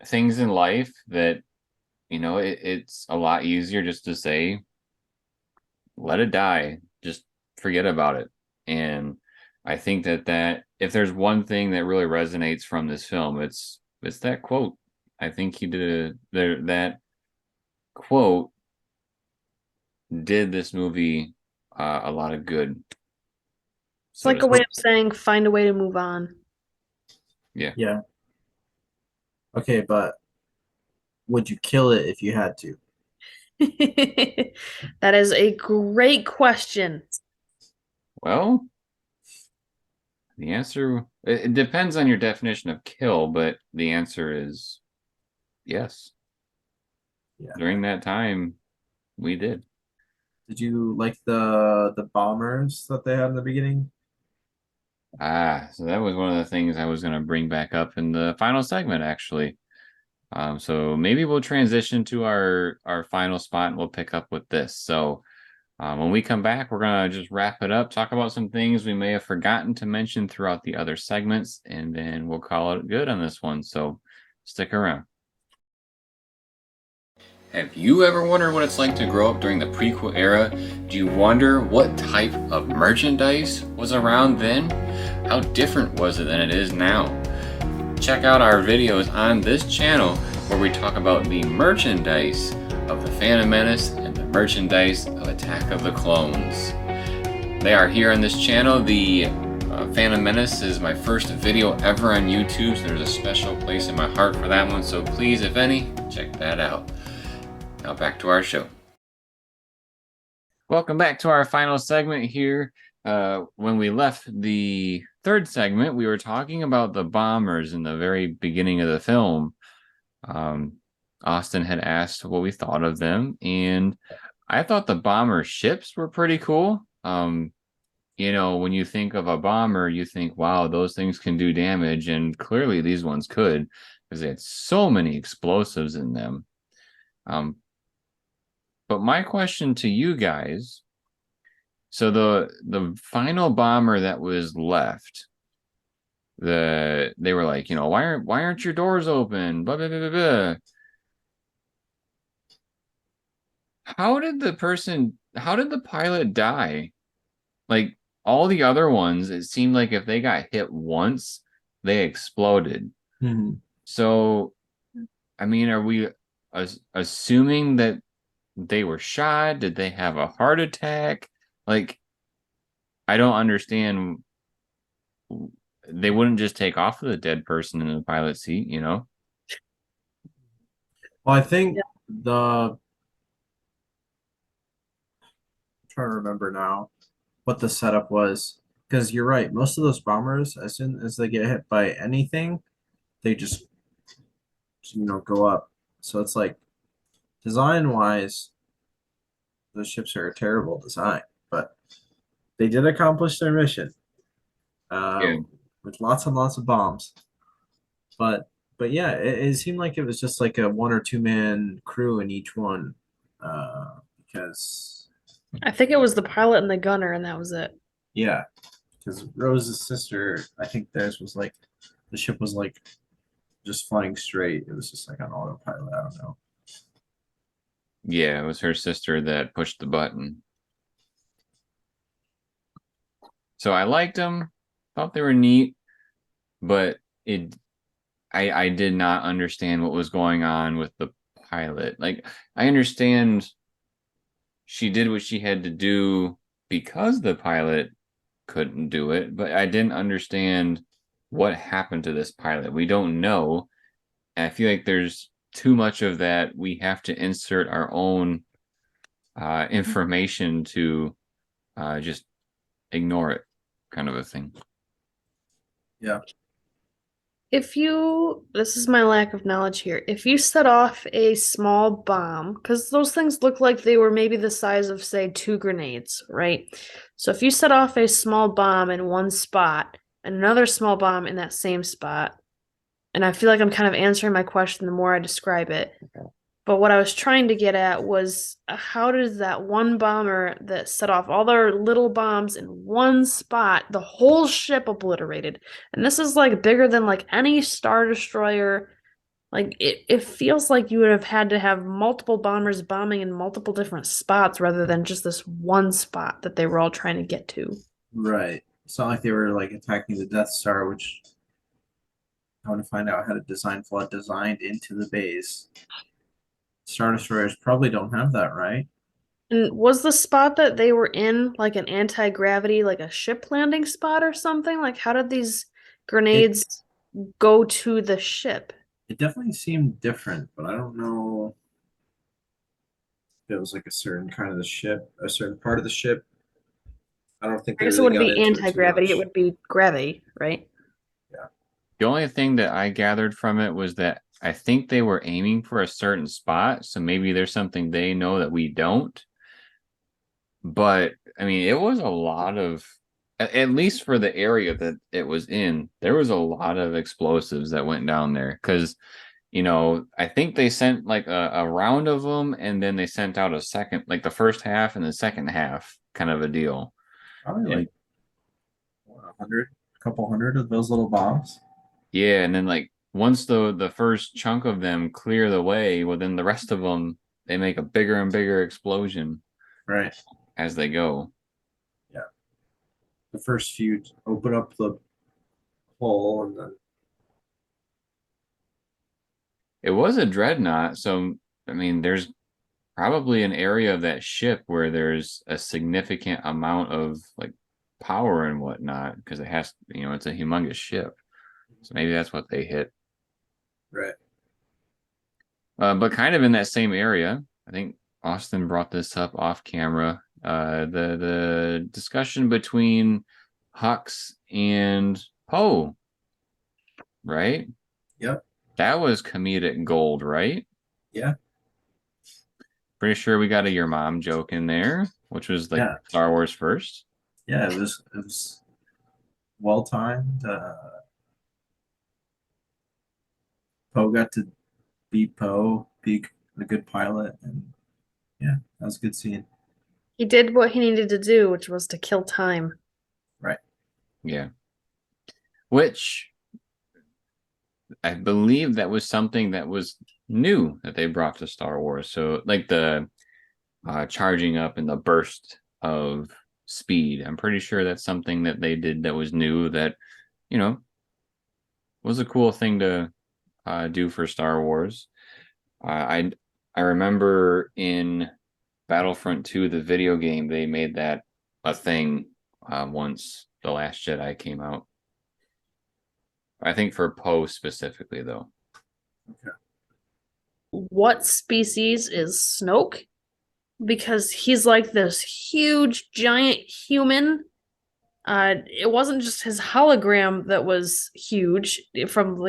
things in life that it's a lot easier just to say, let it die, just forget about it. And I think that if there's one thing that really resonates from this film, it's that quote. I think he did that quote did this movie a lot of good, It's so like to a way speak. of saying find a way to move on. Yeah. Yeah. Okay, but would you kill it if you had to? That is a great question. Well, the answer it depends on your definition of kill, but the answer is yes. Yeah. During that time, we did. Did you like the bombers that they had in the beginning? So that was one of the things I was going to bring back up in the final segment, actually. So maybe we'll transition to our final spot and we'll pick up with this. So when we come back, we're gonna just wrap it up, talk about some things we may have forgotten to mention throughout the other segments, and then we'll call it good on this one. So stick around. Have you ever wondered what it's like to grow up during the prequel era? Do you wonder what type of merchandise was around then? How different was it than it is now? Check out our videos on this channel where we talk about the merchandise of The Phantom Menace and the merchandise of Attack of the Clones. They are here on this channel. The Phantom Menace is my first video ever on YouTube, so there's a special place in my heart for that one, so please, if any, check that out. Now back to our show. Welcome back to our final segment here. When we left the third segment, we were talking about the bombers in the very beginning of the film. Austin had asked what we thought of them, and I thought the bomber ships were pretty cool. You know, when you think of a bomber, you think, wow, those things can do damage, and clearly these ones could because they had so many explosives in them. But my question to you guys, so the final bomber that was left, they were like, you know, why aren't your doors open? Blah, blah, blah, blah, blah. How did the pilot die? Like all the other ones, it seemed like if they got hit once, they exploded. Mm-hmm. So, I mean, are we assuming that they were shot? Did they have a heart attack? Like, I don't understand. They wouldn't just take off with a dead person in the pilot seat, you know? Well, I think Yeah. I'm trying to remember now what the setup was. Because you're right, most of those bombers, as soon as they get hit by anything, they just go up. So it's like design wise, the ships are a terrible design, but they did accomplish their mission. Yeah. With lots and lots of bombs. But yeah, it seemed like it was just like a one or two man crew in each one. Because I think it was the pilot and the gunner, and that was it. yeah, because Rose's sister, I think theirs was like the ship was like just flying straight. It was just like on autopilot. I don't know. Yeah, it was her sister that pushed the button. So I liked them, thought they were neat, but I did not understand what was going on with the pilot. Like, I understand she did what she had to do because the pilot couldn't do it, but I didn't understand what happened to this pilot. We don't know. And I feel like there's too much of that. We have to insert our own information to just ignore it, kind of a thing. Yeah. This is my lack of knowledge here. If you set off a small bomb, because those things look like they were maybe the size of, say, 2 grenades, right? So if you set off a small bomb in one spot and another small bomb in that same spot, and I feel like I'm kind of answering my question the more I describe it. Okay. But what I was trying to get at was how does that one bomber that set off all their little bombs in one spot, the whole ship obliterated? And this is like bigger than like any Star Destroyer. Like it feels like you would have had to have multiple bombers bombing in multiple different spots rather than just this one spot that they were all trying to get to. Right. It's not like they were like attacking the Death Star, which I want to find out had a design flaw designed into the base. Star Destroyers probably don't have that, right? And was the spot that they were in like an anti-gravity, like a ship landing spot or something? Like how did these It grenades go to the ship? It definitely seemed different, but I don't know if it was like a certain kind of the ship, a certain part of the ship. I don't think I they guess it really wouldn't got be into it too anti-gravity, it much. would be gravity, right? Yeah. The only thing that I gathered from it was that I think they were aiming for a certain spot, so maybe there's something they know that we don't. But I mean, it was a lot of, at least for the area that it was in, there was a lot of explosives that went down there. Because, I think they sent like a round of them, and then they sent out a second, like the first half and the second half kind of a deal. Probably And like what, 100, a couple hundred of those little bombs. yeah, and then like once the first chunk of them clear the way, well, then the rest of them they make a bigger and bigger explosion Right. as they go. Yeah. The first few open up the hole and then It was a dreadnought, so I mean, there's probably an area of that ship where there's a significant amount of like power and whatnot because it has, it's a humongous ship. So maybe that's what they hit. right. But kind of in that same area, I think Austin brought this up off camera. The discussion between Hux and Poe, right? Yep. That was comedic gold, right? Yeah. Pretty sure we got a your mom joke in there, which was like Yeah. Star Wars first. Yeah. It was well timed. Poe got to beat Poe, be a good pilot, and yeah, that was a good scene. He did what he needed to do, which was to kill time. Right. Yeah. Which I believe that was something that was new that they brought to Star Wars. So like the charging up and the burst of speed. I'm pretty sure that's something that they did that was new that, you know, was a cool thing to do for Star Wars. I remember in Battlefront 2, the video game, they made that a thing once The Last Jedi came out. I think for Poe specifically, though. Okay. What species is Snoke? Because he's like this huge, giant human. It wasn't just his hologram that was huge from,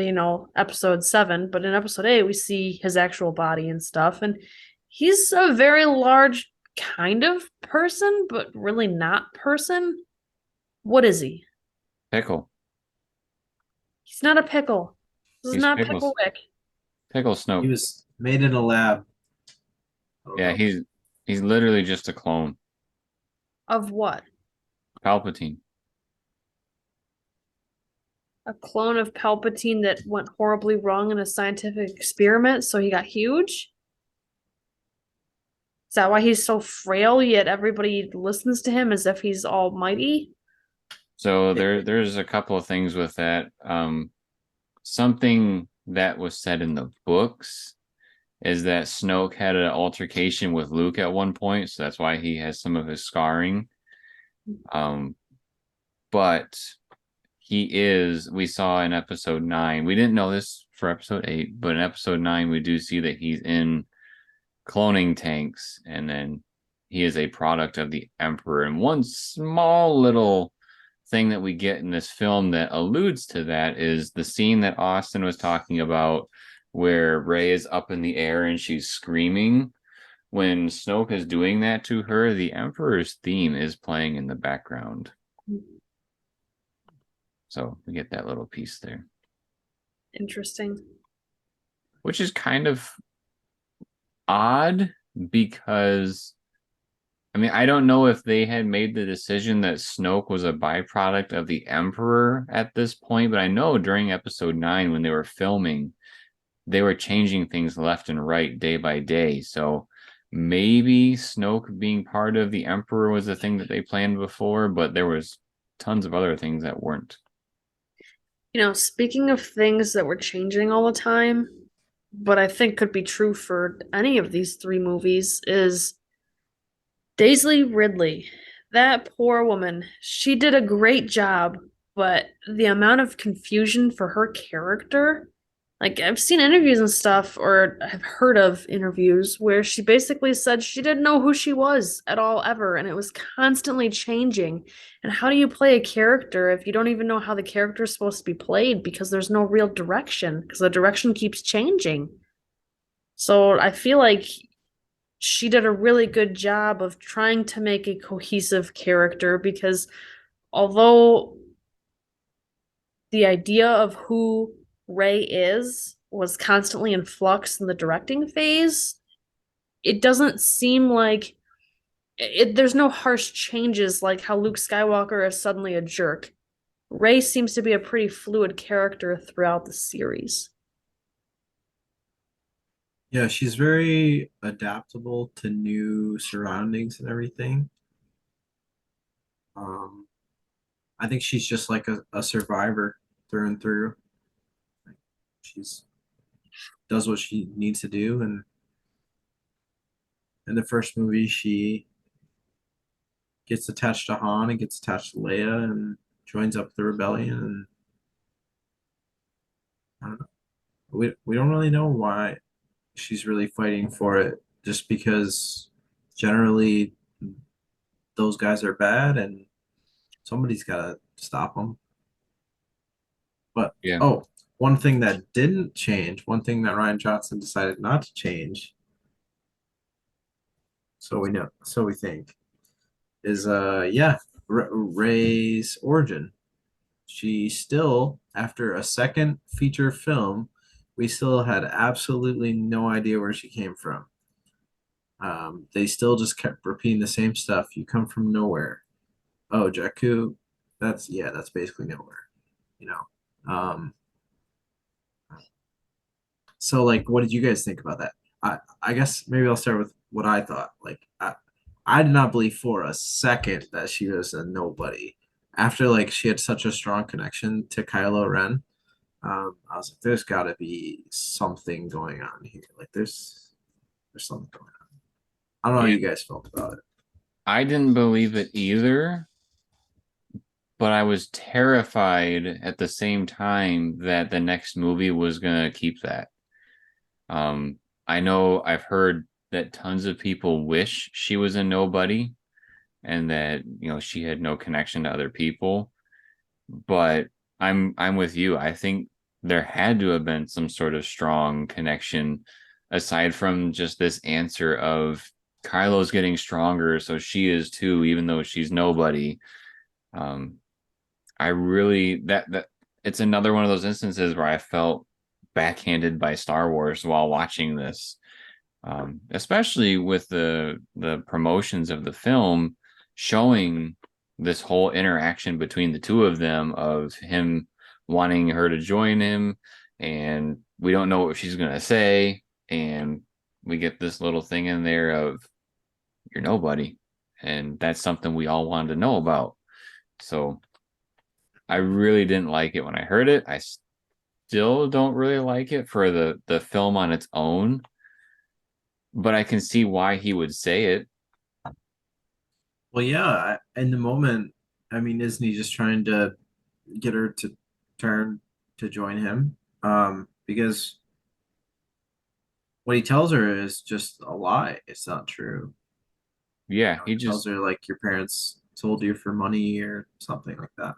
episode 7, but in episode 8, we see his actual body and stuff. And he's a very large kind of person, but really not person. What is he? Pickle. He's not a pickle. This is He's not Pickles. Picklewick. Pickle He Snoke. was made in a lab. I don't Yeah, know. he's literally just a clone. Of what? Palpatine. A clone of Palpatine that went horribly wrong in a scientific experiment, so he got huge? Is that why he's so frail, yet everybody listens to him as if he's almighty? So there's a couple of things with that. Something that was said in the books is that Snoke had an altercation with Luke at one point, so that's why he has some of his scarring. But we saw in episode 9, we didn't know this for episode 8, but in episode 9, we do see that he's in cloning tanks, and then he is a product of the Emperor. And one small little thing that we get in this film that alludes to that is the scene that Austin was talking about where Rey is up in the air and she's screaming. When Snoke is doing that to her, the Emperor's theme is playing in the background. So we get that little piece there. Interesting. Which is kind of odd because I mean, I don't know if they had made the decision that Snoke was a byproduct of the Emperor at this point, but I know during episode 9 when they were filming, they were changing things left and right day by day. So maybe Snoke being part of the Emperor was a thing that they planned before, but there was tons of other things that weren't. Speaking of things that were changing all the time, but I think could be true for any of these 3 movies, is Daisy Ridley. That poor woman. She did a great job, but the amount of confusion for her character Like I've seen interviews and stuff, or I've heard of interviews where she basically said she didn't know who she was at all ever, and it was constantly changing. And how do you play a character if you don't even know how the character is supposed to be played because there's no real direction, because the direction keeps changing. So I feel like she did a really good job of trying to make a cohesive character because although the idea of who Rey is was constantly in flux in the directing phase, it doesn't seem like there's no harsh changes like how Luke Skywalker is suddenly a jerk. Rey seems to be a pretty fluid character throughout the series. Yeah, she's very adaptable to new surroundings and everything. Um, I think she's just like a survivor through and through. She's does what she needs to do, and in the first movie, she gets attached to Han and gets attached to Leia and joins up the rebellion. And I don't know. We don't really know why she's really fighting for it, just because generally those guys are bad and somebody's got to stop them. But Yeah. oh, one thing that didn't change, one thing that Ryan Johnson decided not to change, so we know, so we think, is yeah, Ray's origin. She still, after a second feature film, we still had absolutely no idea where she came from. They still just kept repeating the same stuff. You come from nowhere. Oh, Jakku, that's basically nowhere, you know. So like, what did you guys think about that? I guess maybe I'll start with what I thought. Like, I did not believe for a second that she was a nobody. After like she had such a strong connection to Kylo Ren, I was like, there's got to be something going on here. Like, there's something going on. I don't know how Yeah. you guys felt about it. I didn't believe it either, but I was terrified at the same time that the next movie was gonna keep that. Um, I know I've heard that tons of people wish she was a nobody and that, she had no connection to other people, but I'm with you. I think there had to have been some sort of strong connection aside from just this answer of Kylo's getting stronger, so she is too, even though she's nobody. Um, I really that it's another one of those instances where I felt backhanded by Star Wars while watching this, especially with the promotions of the film showing this whole interaction between the two of them of him wanting her to join him, and we don't know what she's gonna say, and we get this little thing in there of you're nobody, and that's something we all wanted to know about. So I really didn't like it when I heard it. I still don't really like it for the film on its own, but I can see why he would say it. Well, yeah, in the moment, I mean, isn't he just trying to get her to turn to join him? Because what he tells her is just a lie. It's not true. You Yeah, know, he he tells just her like your parents sold you for money or something like that.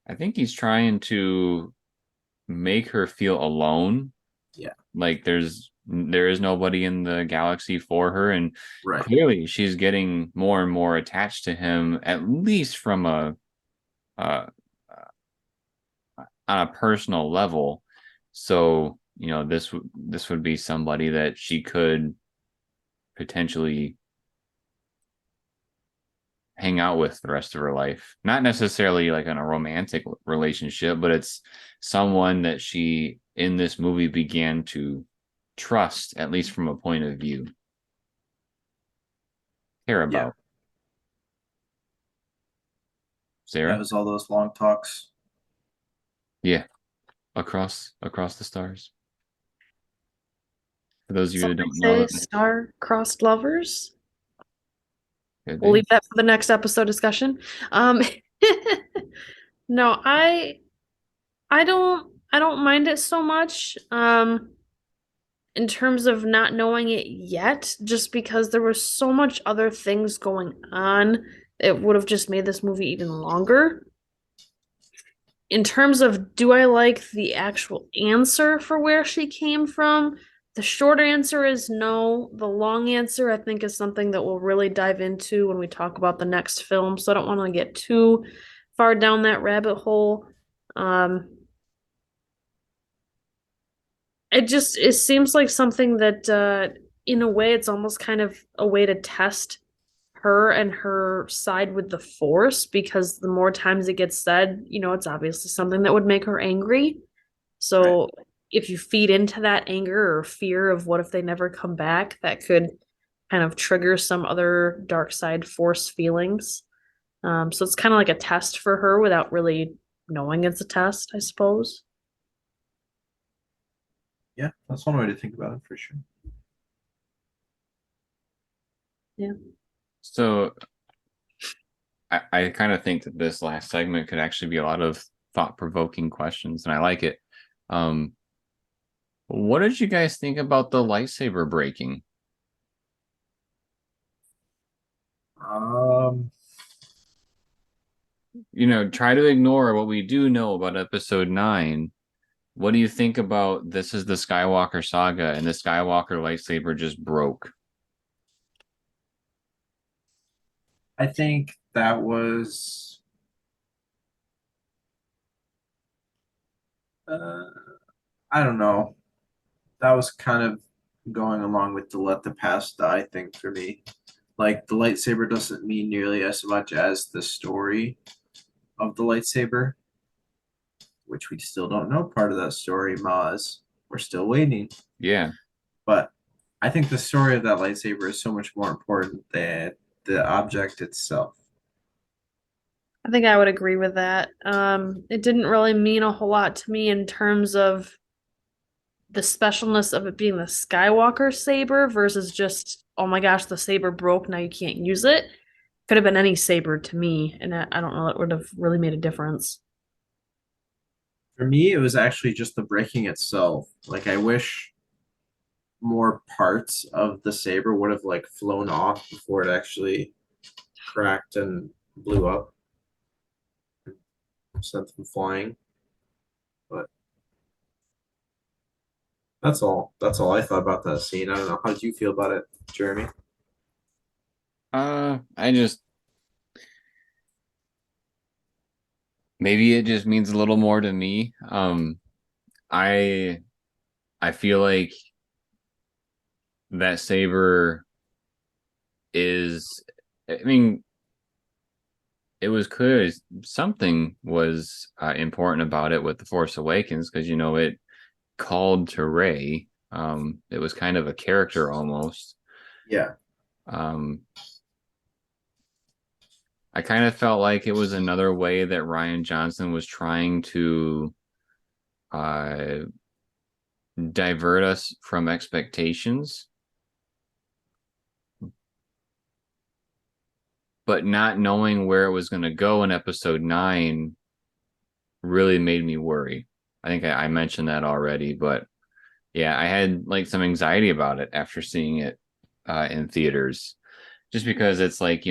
I think he's trying to make her feel alone, Yeah, like there is nobody in the galaxy for her, and right. clearly she's getting more and more attached to him, at least from a uh, on a personal level. So, this would be somebody that she could potentially hang out with the rest of her life. Not necessarily like in a romantic relationship, but it's someone that she in this movie began to trust, at least from a point of view, care Yeah, about. yeah. It Sarah? was all those long talks. Yeah, across the stars. For those of you Some who might don't know, say star-crossed lovers. could We'll be. leave that for the next episode discussion. Um, no, I don't. I don't mind it so much. In terms of not knowing it yet, just because there was so much other things going on, it would have just made this movie even longer. In terms of do I like the actual answer for where she came from, the short answer is no. The long answer, I think, is something that we'll really dive into when we talk about the next film. So I don't want to get too far down that rabbit hole. Um, it seems like something that in a way it's almost kind of a way to test her and her side with the force because the more times it gets said, it's obviously something that would make her angry. Right. So if you feed into that anger or fear of what if they never come back, that could kind of trigger some other dark side force feelings. So it's kind of like a test for her without really knowing it's a test, I suppose. Yeah, that's one way to think about it for sure. Yeah. So I kind of think that this last segment could actually be a lot of thought-provoking questions, and I like it. Um, what did you guys think about the lightsaber breaking? Um, Try to ignore what we do know about episode 9. What do you think about this is the Skywalker saga and the Skywalker lightsaber just broke? I think that was uh, I don't know. That was kind of going along with the let the past die thing for me. Like the lightsaber doesn't mean nearly as much as the story of the lightsaber, which we still don't know part of that story, Maz. We're still waiting. Yeah. But I think the story of that lightsaber is so much more important than the object itself. I think I would agree with that. It didn't really mean a whole lot to me in terms of the specialness of it being the Skywalker saber versus just, oh my gosh, the saber broke, now you can't use it. Could have been any saber to me, and I don't know, it would have really made a difference. For me, it was actually just the breaking itself. Like I wish more parts of the saber would have like flown off before it actually cracked and blew up, sent them flying. But that's all. That's all I thought about that scene. I don't know. How did you feel about it, Jeremy? I just maybe it just means a little more to me. I I feel like that saber is I mean it was clear something was important about it with the Force Awakens because it called to Rey. It was kind of a character almost. Yeah. Um, I kind of felt like it was another way that Rian Johnson was trying to uh, divert us from expectations, but not knowing where it was going to go in episode 9 really made me worry. I think I mentioned that already, but yeah, I had like some anxiety about it after seeing it in theaters, just because it's like,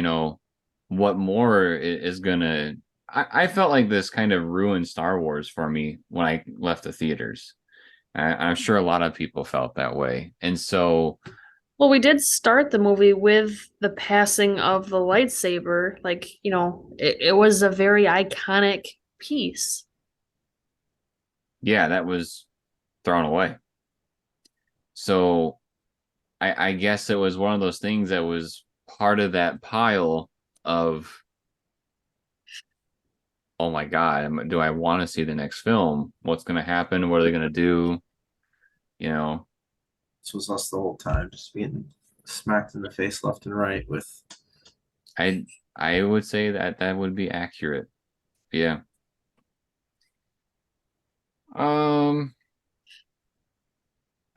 what more is gonna. I felt like this kind of ruined Star Wars for me when I left the theaters. I'm sure a lot of people felt that way. And so, Well, we did start the movie with the passing of the lightsaber. Like, it was a very iconic piece. yeah, that was thrown away. So I guess it was one of those things that was part of that pile of, oh my God, do I want to see the next film? What's going to happen? What are they going to do? You know, This was us the whole time, just being smacked in the face left and right with. I I would say that that would be accurate. Yeah. Um,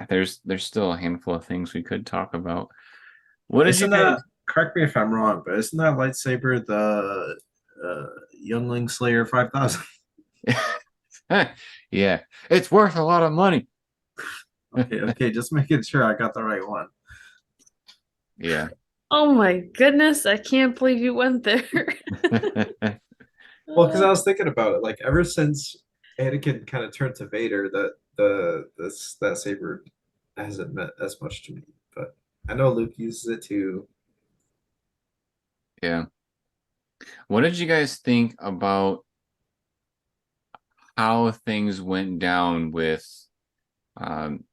there's still a handful of things we could talk about. What did you Isn't that, guys? correct me if I'm wrong, but isn't that lightsaber the Youngling Slayer 5000? Yeah, it's worth a lot of money. Okay, just making sure I got the right one. Yeah. Oh my goodness, I can't believe you went there. Well, because I was thinking about it, like ever since Anakin kind of turned to Vader, that saber hasn't meant as much to me. But I know Luke uses it too. Yeah. What did you guys think about how things went down with um,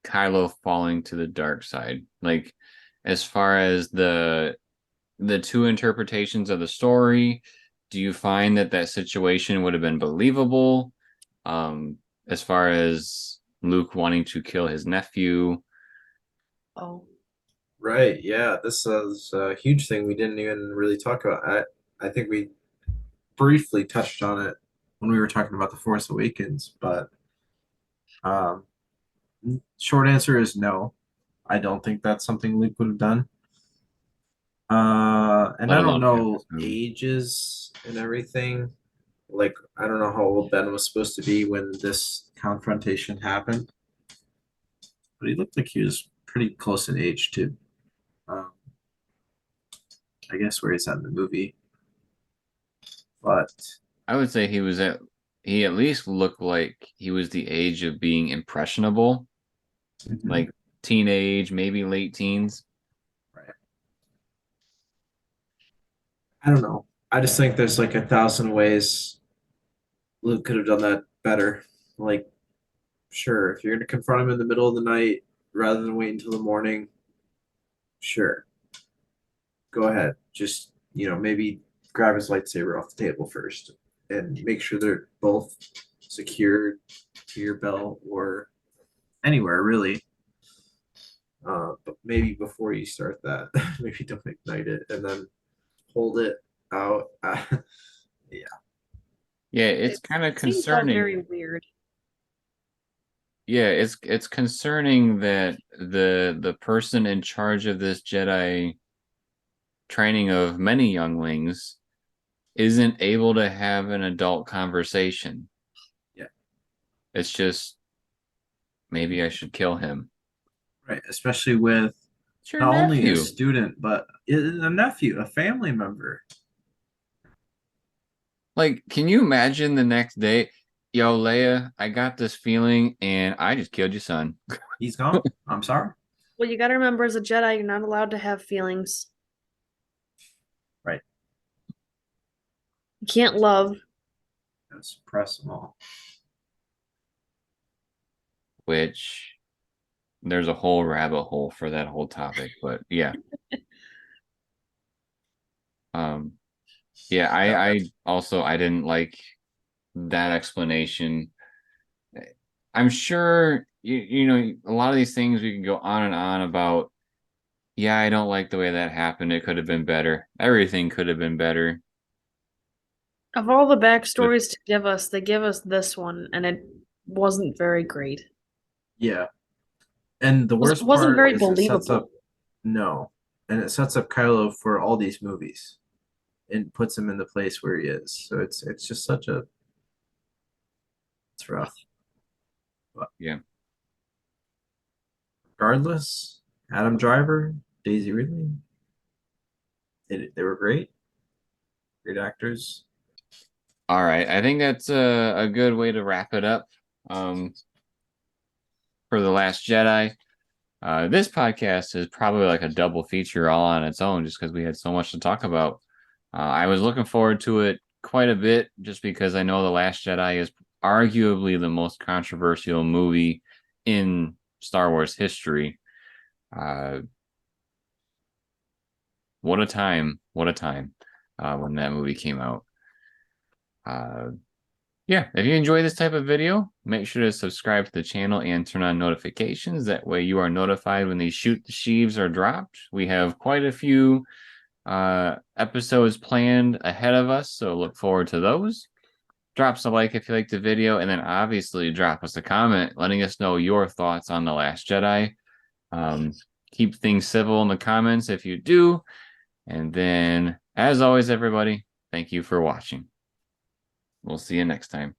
Kylo falling to the dark side? Like, as far as the two interpretations of the story, do you find that that situation would have been believable? As far as Luke wanting to kill his nephew, Oh, Right, yeah, this is a huge thing we didn't even really talk about. I think we briefly touched on it when we were talking about The Force Awakens, but um, short answer is no. I don't think that's something Luke would have done. And let I don't alone have know this movie. ages and everything. Like, I don't know how old Ben was supposed to be when this confrontation happened, but he looked like he was pretty close in age to, um, I guess, where he's at in the movie. But I would say he at least looked like he was the age of being impressionable, mhm, like teenage, maybe late teens. right. I don't know. I just think there's like 1,000 ways Luke could have done that better. Like, sure, if you're going to confront him in the middle of the night rather than wait until the morning, sure, go ahead. Just, maybe grab his lightsaber off the table first and make sure they're both secured to your belt or anywhere, really. But maybe before you start that, maybe don't ignite it and then hold it out. Yeah. Yeah, it's it kind of seems all concerning. very weird. Yeah, it's concerning that the person in charge of this Jedi training of many younglings isn't able to have an adult conversation. Yeah. It's just maybe I should kill him. Right. Especially with It's your not only a nephew. student, but a nephew, a family member. Like, can you imagine the next day? Yo, Leia, I got this feeling and I just killed your son. He's gone. I'm sorry. Well, you gotta remember as a Jedi, you're not allowed to have feelings. Right. You can't love. Suppress them all. Which there's a whole rabbit hole for that whole topic. But yeah. Um, yeah, Yeah. I also I didn't like that explanation. I'm sure you know a lot of these things we can go on and on about. Yeah, I don't like the way that happened. It could have been better. Everything could have been better. Of all the But backstories to give us, they give us this one, and it wasn't very great. Yeah. And the It worst wasn't part very is it sets believable. up no. And it sets up Kylo for all these movies and puts him in the place where he is. So it's just such a it's rough. But yeah. regardless, Adam Driver, Daisy Ridley, they were great. Great actors. All right. I think that's a good way to wrap it up um, for The Last Jedi. This podcast is probably like a double feature all on its own just because we had so much to talk about. I was looking forward to it quite a bit just because I know The Last Jedi is arguably the most controversial movie in Star Wars history. Uh, what a time. What a time when that movie came out. Uh, Yeah, if you enjoy this type of video, make sure to subscribe to the channel and turn on notifications. That way you are notified when these Shoot the Sheaves are dropped. We have quite a few episodes planned ahead of us, so look forward to those. Drop us a like if you like the video, and then obviously drop us a comment letting us know your thoughts on The Last Jedi. Um, keep things civil in the comments if you do. And then, as always, everybody, thank you for watching. We'll see you next time.